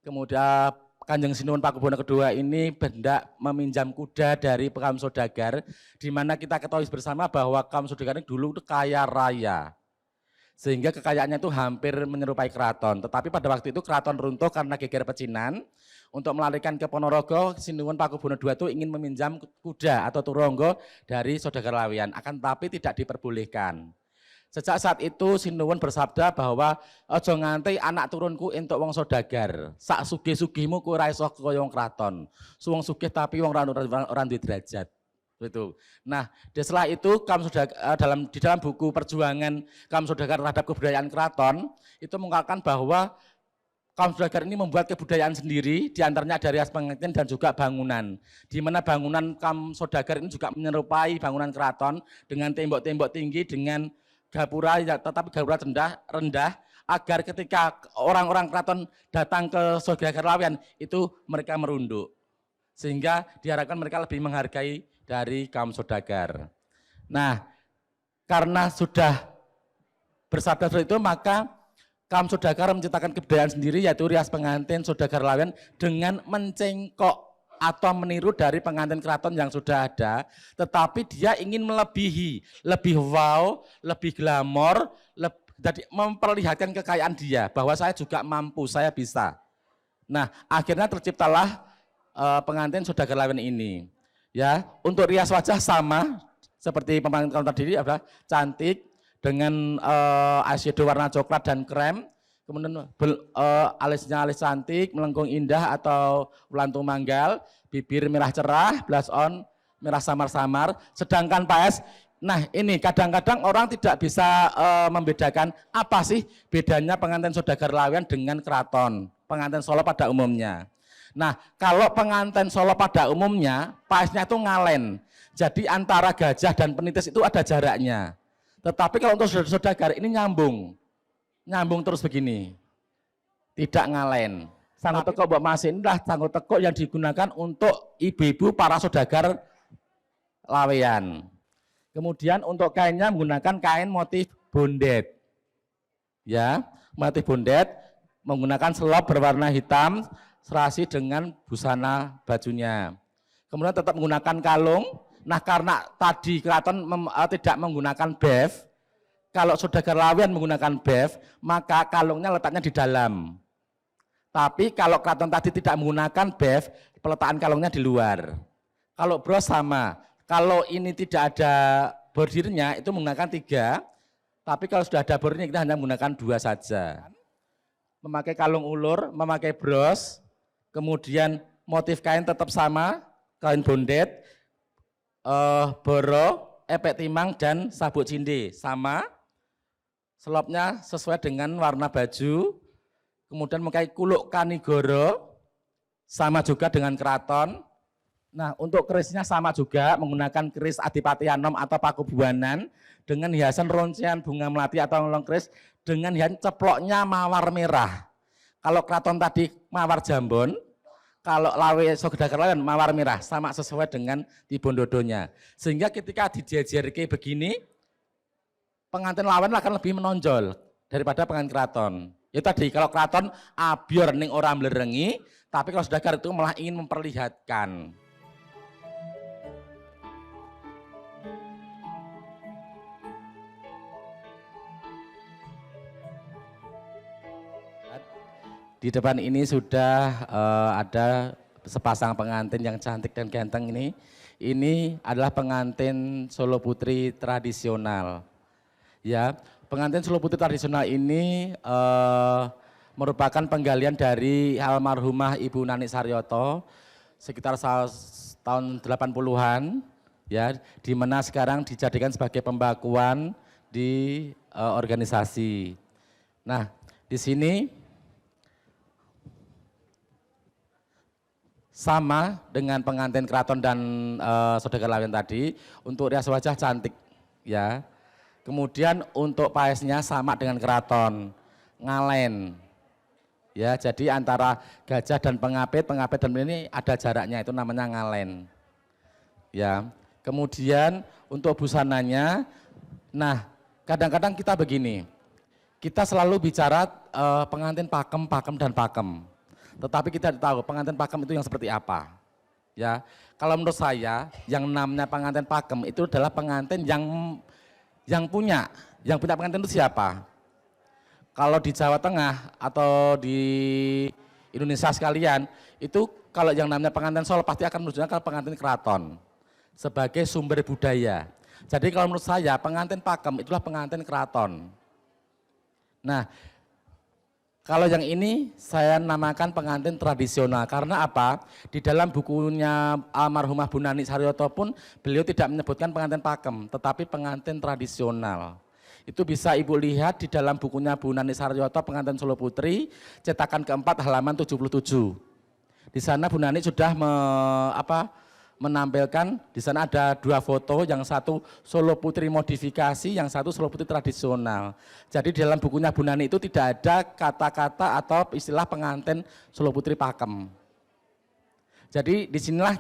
Kemudian Kanjeng Sinuwun Pakubuwono II ini hendak meminjam kuda dari kaum Sodagar, di mana kita ketahui bersama bahwa kaum Sodagar ini dulu kaya raya. Sehingga kekayaannya itu hampir menyerupai keraton. Tetapi pada waktu itu keraton runtuh karena geger pecinan. Untuk melarikan ke Ponorogo, Sinuwun Pakubuwono II itu ingin meminjam kuda atau turonggo dari Sodagar Lawean, akan tetapi tidak diperbolehkan. Sejak saat itu Sinuwun bersabda bahwa ojo nganti anak turunku entuk wong Sodagar. Sak sugih-sugihmu ku ora iso kaya wong kraton. Suwong sugih tapi wong ora duwe derajat. Betul. Nah, setelah itu kaum Sodagar di dalam buku perjuangan kaum Sodagar terhadap kebudayaan keraton itu mengungkapkan bahwa kaum Sodagar ini membuat kebudayaan sendiri, diantaranya dari rias pengantin dan juga bangunan. Di mana bangunan kaum Sodagar ini juga menyerupai bangunan keraton dengan tembok-tembok tinggi dengan gapura, tetapi gapura rendah, agar ketika orang-orang keraton datang ke Sodagar Lawean itu mereka merunduk, sehingga diharapkan mereka lebih menghargai dari kaum Sodagar. Nah, karena sudah bersabda seperti itu, maka kaum Sodagar menciptakan kebudayaan sendiri, yaitu rias pengantin Sodagar Lawean dengan mencengkok atau meniru dari pengantin keraton yang sudah ada, tetapi dia ingin melebihi, lebih wow, lebih glamor, jadi memperlihatkan kekayaan dia, bahwa saya juga mampu, saya bisa. Nah, akhirnya terciptalah pengantin Sodagar Lawean ini. Ya, untuk rias wajah sama seperti pengantin keraton tadi, adalah cantik dengan eyeshadow warna coklat dan krem. Kemudian alisnya alis cantik, melengkung indah atau wulan tumanggal, bibir merah cerah, blush on merah samar-samar. Sedangkan paes, nah ini kadang-kadang orang tidak bisa membedakan apa sih bedanya pengantin Sodagar Lawean dengan keraton, pengantin Solo pada umumnya. Nah, kalau pengantin Solo pada umumnya, paesnya itu ngalen. Jadi antara gajah dan penitis itu ada jaraknya. Tetapi kalau untuk Sodagar ini nyambung terus begini, tidak ngalen. Sanggup teko Mbak Mas inilah sanggup teko yang digunakan untuk ibu-ibu para Sodagar Lawean. Kemudian untuk kainnya menggunakan kain motif bondet. Ya, motif bondet menggunakan selop berwarna hitam serasi dengan busana bajunya. Kemudian tetap menggunakan kalung. Nah, karena tadi keraton tidak menggunakan bev, kalau Sodagar Lawean menggunakan bev, maka kalungnya letaknya di dalam. Tapi kalau keraton tadi tidak menggunakan BEF, peletakan kalungnya di luar. Kalau bros sama, kalau ini tidak ada bordirnya itu menggunakan 3, tapi kalau sudah ada bordirnya kita hanya menggunakan 2 saja. Memakai kalung ulur, memakai bros, kemudian motif kain tetap sama, kain bondet, boro, epek timang, dan sabuk cinde sama. Selopnya sesuai dengan warna baju. Kemudian memakai kuluk kanigoro, sama juga dengan keraton. Nah, untuk kerisnya sama juga, menggunakan keris Adipati Anom atau Pakubuanan, dengan hiasan roncian bunga melati atau long keris, dengan hiasan ceploknya mawar merah. Kalau keraton tadi mawar jambon, kalau lawe Sogdagar lawan mawar merah, sama sesuai dengan tibondodonya. Sehingga ketika dijejerke begini, pengantin lawan akan lebih menonjol daripada pengantin keraton. Ya tadi, kalau keraton abior ning ora mlerengi, tapi kalau Sogdagar itu malah ingin memperlihatkan. Di depan ini sudah ada sepasang pengantin yang cantik dan ganteng ini. Ini adalah pengantin Solo Putri tradisional. Ya, pengantin Solo Putri tradisional ini merupakan penggalian dari almarhumah Ibu Nani Saryoto sekitar tahun 80-an, ya, di mana sekarang dijadikan sebagai pembakuan di organisasi. Nah, di sini sama dengan pengantin keraton dan Sogdagar Lawen tadi, untuk rias wajah cantik, ya. Kemudian untuk paesnya sama dengan keraton, ngalen. Ya, jadi antara gajah dan pengapit dan ini ada jaraknya, itu namanya ngalen. Ya. Kemudian untuk busananya, nah, kadang-kadang kita begini. Kita selalu bicara pengantin pakem dan pakem. Tetapi kita tahu pengantin pakem itu yang seperti apa. Ya. Kalau menurut saya, yang namanya pengantin pakem itu adalah pengantin yang punya pengantin itu siapa? Kalau di Jawa Tengah atau di Indonesia sekalian, itu kalau yang namanya pengantin Solo pasti akan menunjukkan ke pengantin keraton sebagai sumber budaya. Jadi kalau menurut saya pengantin pakem itulah pengantin keraton. Nah, kalau yang ini saya namakan pengantin tradisional, karena apa? Di dalam bukunya almarhumah Bu Nani Saryoto pun beliau tidak menyebutkan pengantin pakem, tetapi pengantin tradisional. Itu bisa Ibu lihat di dalam bukunya Bu Nani Saryoto, Pengantin Solo Putri, cetakan keempat halaman 77. Di sana Bu Nani sudah menampilkan, di sana ada 2 foto, yang satu Solo Putri modifikasi, yang satu Solo Putri tradisional. Jadi di dalam bukunya Bu Nani itu tidak ada kata-kata atau istilah pengantin Solo Putri pakem. Jadi disinilah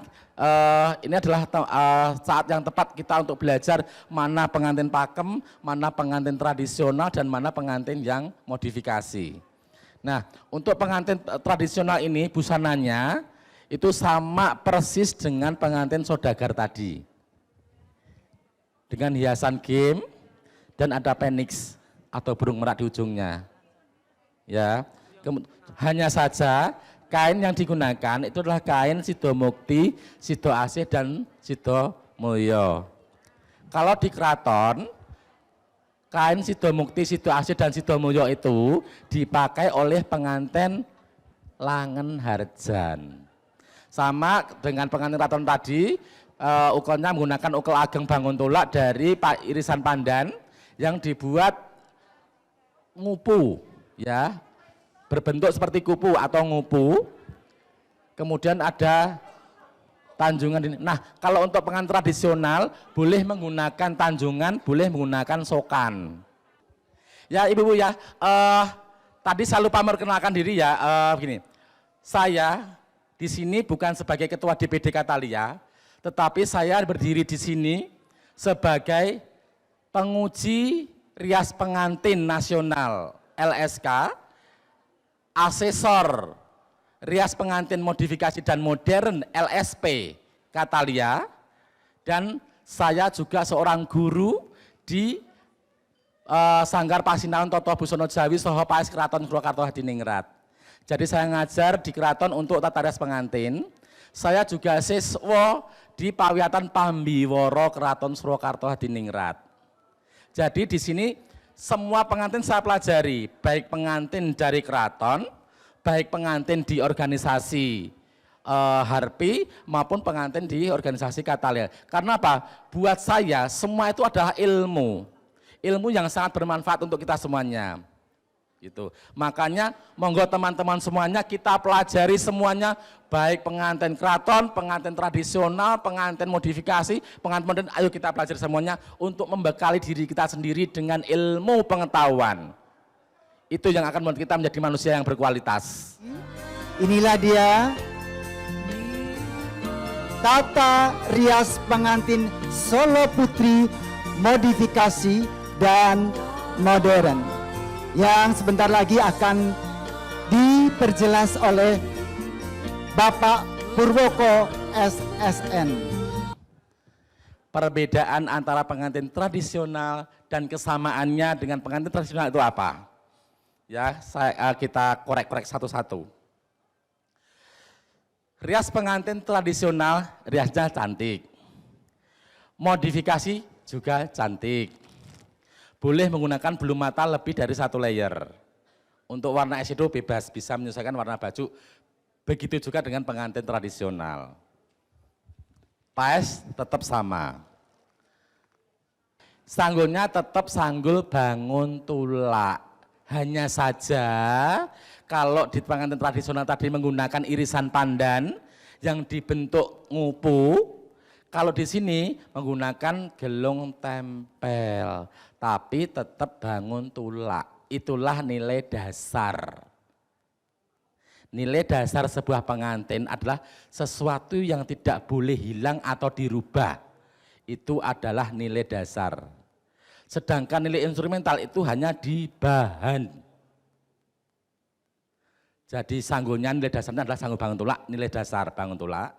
ini adalah saat yang tepat kita untuk belajar mana pengantin pakem, mana pengantin tradisional, dan mana pengantin yang modifikasi. Nah, untuk pengantin tradisional ini busananya itu sama persis dengan pengantin Sogdagar tadi. Dengan hiasan game dan ada peniks atau burung merak di ujungnya. Ya, hanya saja kain yang digunakan itu adalah kain Sidomukti, Sido Asih, dan Sido Mulyo. Kalau di keraton, kain Sidomukti, Sido Asih, dan Sido Mulyo itu dipakai oleh pengantin Langen Harjan. Sama dengan pengantin keraton tadi, ukelnya menggunakan ukel Ageng Bangun Tulak dari irisan pandan yang dibuat ngupu, ya, berbentuk seperti kupu atau ngupu. Kemudian ada tanjungan ini. Nah, kalau untuk pengantin tradisional boleh menggunakan tanjungan, boleh menggunakan sokan. Ya, Ibu-ibu ya, tadi saya lupa memperkenalkan diri ya, begini. Saya di sini bukan sebagai ketua DPD Katalia, tetapi saya berdiri di sini sebagai penguji rias pengantin nasional LSK, asesor rias pengantin modifikasi dan modern LSP Katalia, dan saya juga seorang guru di Sanggar Pasinaon Toto Busono Jawi Soho Paes Keraton Purwokerto Hadiningrat. Jadi saya ngajar di keraton untuk tata rias pengantin. Saya juga siswa di Pawiatan Pambiworo Keraton Surakarta Hadiningrat. Jadi di sini semua pengantin saya pelajari, baik pengantin dari keraton, baik pengantin di organisasi Harpi maupun pengantin di organisasi Katalia. Karena apa? Buat saya semua itu adalah ilmu yang sangat bermanfaat untuk kita semuanya. Gitu. Makanya monggo teman-teman semuanya kita pelajari semuanya, baik pengantin keraton, pengantin tradisional, pengantin modifikasi, pengantin modern, ayo kita pelajari semuanya untuk membekali diri kita sendiri dengan ilmu pengetahuan. Itu yang akan membuat kita menjadi manusia yang berkualitas. Inilah dia tata rias pengantin Solo Putri modifikasi dan modern yang sebentar lagi akan diperjelas oleh Bapak Purwoko SSN. Perbedaan antara pengantin tradisional dan kesamaannya dengan pengantin tradisional itu apa? Ya, kita korek-korek satu-satu. Rias pengantin tradisional, riasnya cantik. Modifikasi juga cantik. Boleh menggunakan bulu mata lebih dari 1 layer. Untuk warna eyeshadow bebas, bisa menyesuaikan warna baju. Begitu juga dengan pengantin tradisional. Paes tetap sama. Sanggulnya tetap sanggul bangun tulak. Hanya saja kalau di pengantin tradisional tadi menggunakan irisan pandan yang dibentuk ngupu, kalau di sini menggunakan gelung tempel, tapi tetap bangun tulak. Itulah nilai dasar. Nilai dasar sebuah pengantin adalah sesuatu yang tidak boleh hilang atau dirubah. Itu adalah nilai dasar. Sedangkan nilai instrumental itu hanya di bahan. Jadi sanggulnya nilai dasarnya adalah sanggul bangun tulak, nilai dasar bangun tulak.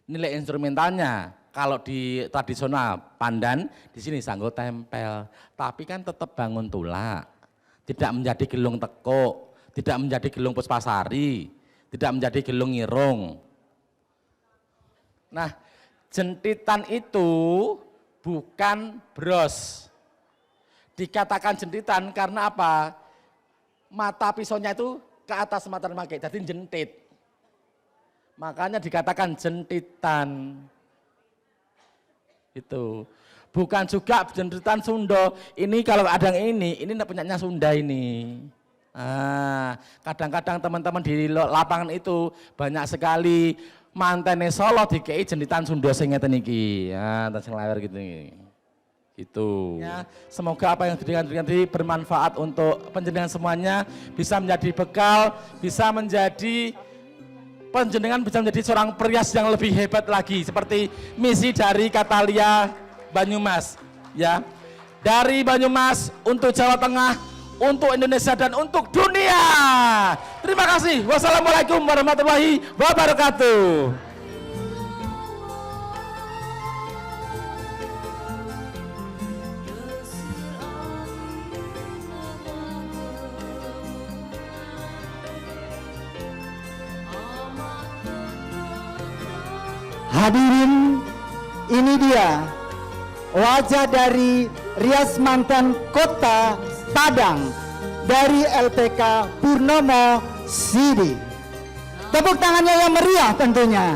Nilai instrumentalnya kalau di tradisional pandan, di sini sanggul tempel, tapi kan tetap bangun tulak. Tidak menjadi gelung tekuk, tidak menjadi gelung puspasari, tidak menjadi gelung ngirung. Nah, jentitan itu bukan bros. Dikatakan jentitan karena apa? Mata pisaunya itu ke atas mata memakai, jadi jentit. Makanya dikatakan jentitan. Itu. Bukan juga jentitan Sunda. Ini kalau ada yang ini punyanya Sunda ini. Kadang-kadang teman-teman di lapangan itu banyak sekali mantene Solo dikei jentitan Sunda sing ngeten iki. Sing lawer gitu nih. Itu. Ya, semoga apa yang diberikan tadi bermanfaat untuk penjenengan semuanya, bisa menjadi bekal, bisa menjadi penjenengan bisa menjadi seorang perias yang lebih hebat lagi seperti misi dari Katalia Banyumas, ya. Dari Banyumas untuk Jawa Tengah, untuk Indonesia dan untuk dunia. Terima kasih. Wassalamualaikum warahmatullahi wabarakatuh. Hadirin, ini dia wajah dari Rias Mantan Kota Padang dari LPK Purnomo Sidi. Tepuk tangannya yang meriah tentunya.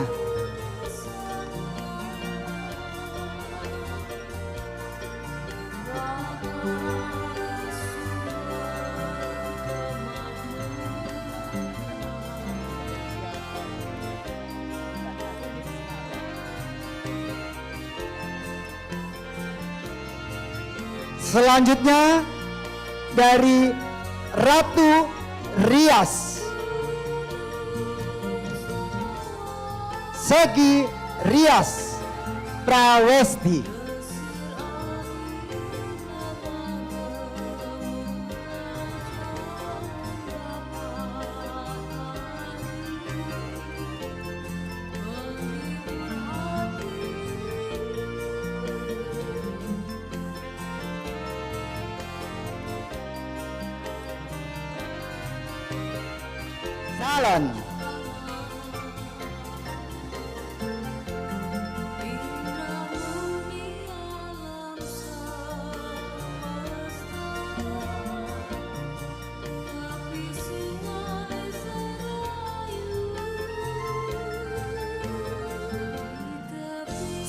Selanjutnya dari Ratu Rias, Segi Rias Prawesti. salon.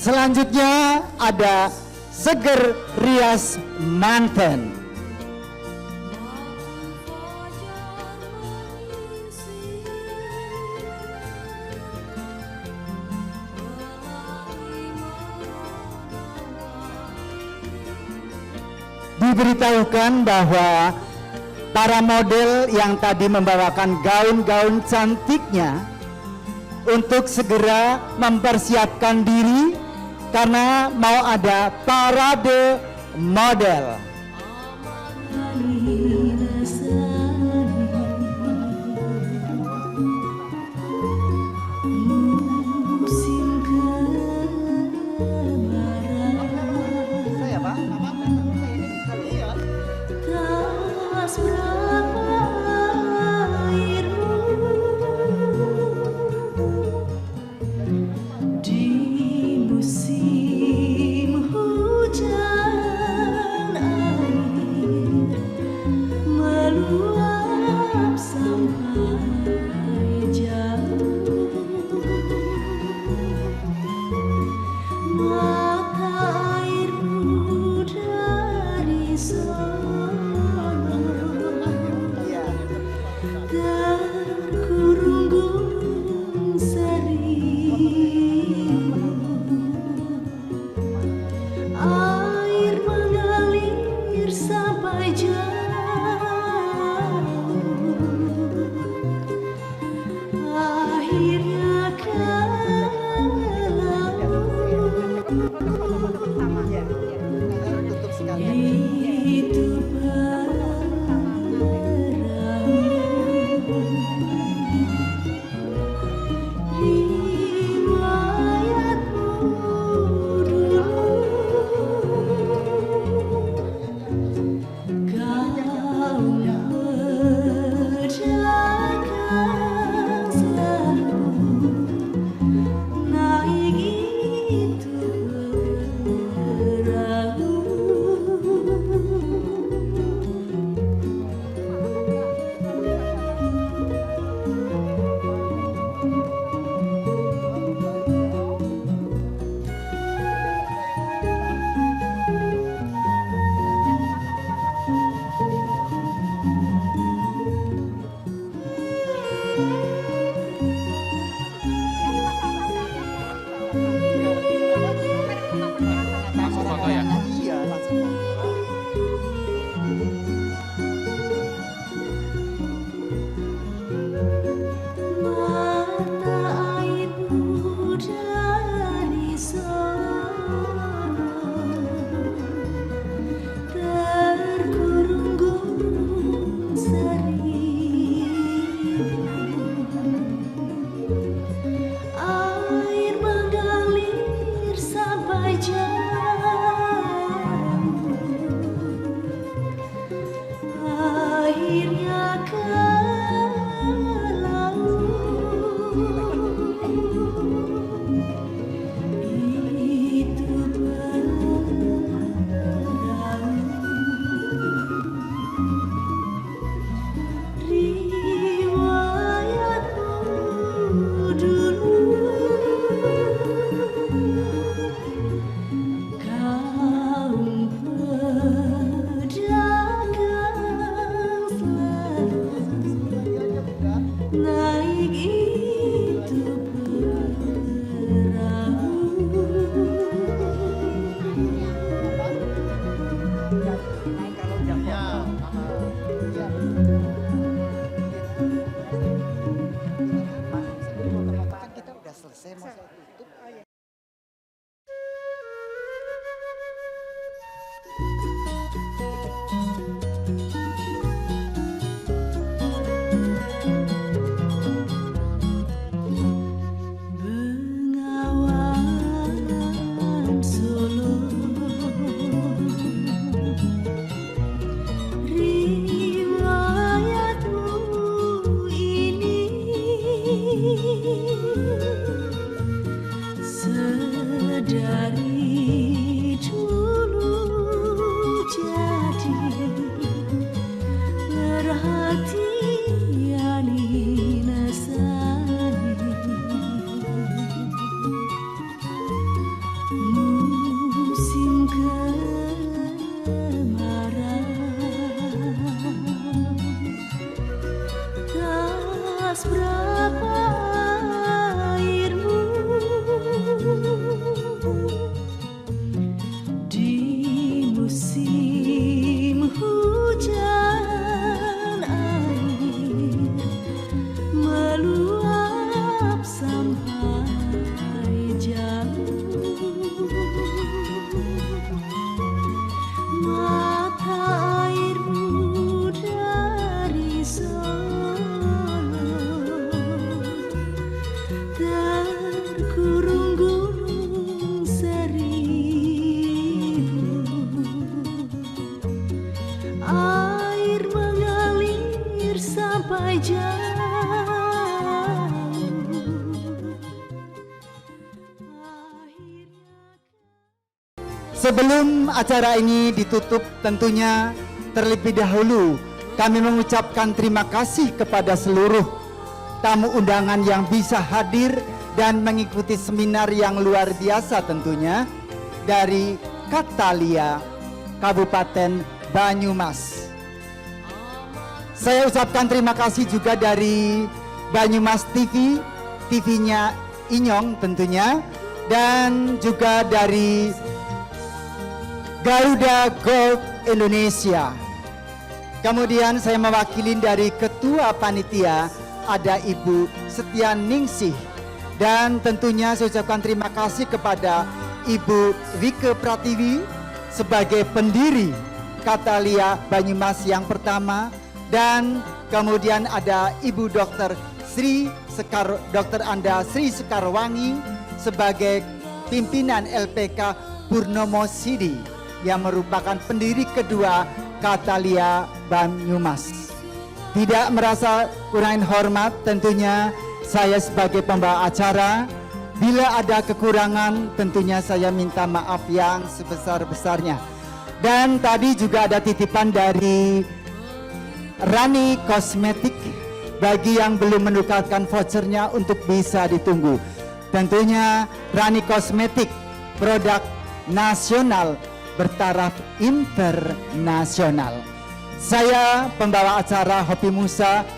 Selanjutnya ada Seger Rias Manten. Diberitahukan bahwa para model yang tadi membawakan gaun-gaun cantiknya untuk segera mempersiapkan diri karena mau ada parade model. Sebelum acara ini ditutup, tentunya terlebih dahulu kami mengucapkan terima kasih kepada seluruh tamu undangan yang bisa hadir dan mengikuti seminar yang luar biasa tentunya dari Katalia Kabupaten Banyumas. Saya ucapkan terima kasih juga dari Banyumas TV, TV-nya Inyong tentunya, dan juga dari Garuda Gold Indonesia. Kemudian saya mewakili dari Ketua Panitia ada Ibu Setia Ningsih, dan tentunya saya ucapkan terima kasih kepada Ibu Wike Pratiwi sebagai pendiri Katalia Banyumas yang pertama, dan kemudian ada Ibu Dr. Anda Sri Sekarwangi sebagai pimpinan LPK Purnomo Sidi yang merupakan pendiri kedua Katalia Banyumas. Tidak merasa kurang hormat, tentunya saya sebagai pembawa acara, bila ada kekurangan tentunya saya minta maaf yang sebesar-besarnya. Dan tadi juga ada titipan dari Rani Kosmetik bagi yang belum menukarkan vouchernya untuk bisa ditunggu. Tentunya Rani Kosmetik produk nasional bertaraf internasional. Saya pembawa acara Hopi Musa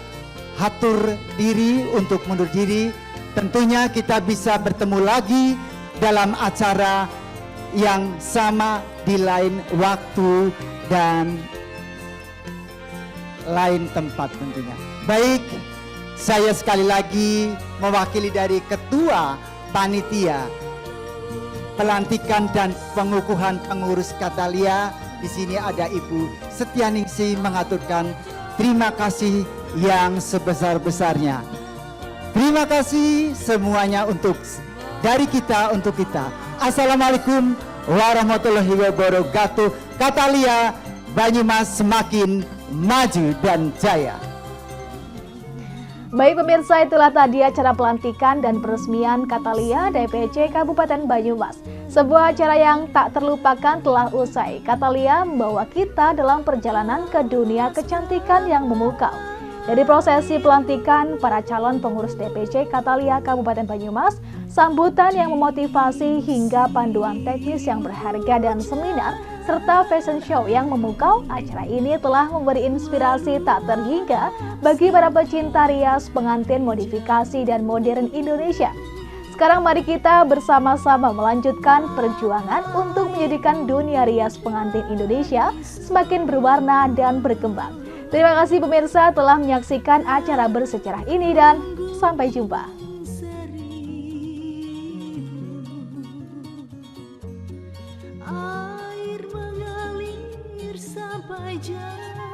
hatur diri untuk mundur diri. Tentunya kita bisa bertemu lagi dalam acara yang sama di lain waktu dan lain tempat tentunya. Baik, saya sekali lagi mewakili dari Ketua Panitia Pelantikan dan Pengukuhan Pengurus Katalia. Di sini ada Ibu Setia Ningsih mengaturkan terima kasih yang sebesar-besarnya. Terima kasih semuanya dari kita untuk kita. Assalamualaikum warahmatullahi wabarakatuh. Katalia Banyumas semakin maju dan jaya. Baik pemirsa, itulah tadi acara pelantikan dan peresmian Katalia DPC Kabupaten Banyumas. Sebuah acara yang tak terlupakan telah usai. Katalia membawa kita dalam perjalanan ke dunia kecantikan yang memukau. Dari prosesi pelantikan para calon pengurus DPC Katalia Kabupaten Banyumas, sambutan yang memotivasi hingga panduan teknis yang berharga dan seminar, serta fashion show yang memukau, acara ini telah memberi inspirasi tak terhingga bagi para pecinta rias pengantin modifikasi dan modern Indonesia. Sekarang mari kita bersama-sama melanjutkan perjuangan untuk menjadikan dunia rias pengantin Indonesia semakin berwarna dan berkembang. Terima kasih pemirsa telah menyaksikan acara bersejarah ini dan sampai jumpa. Air mengalir sampai jauh.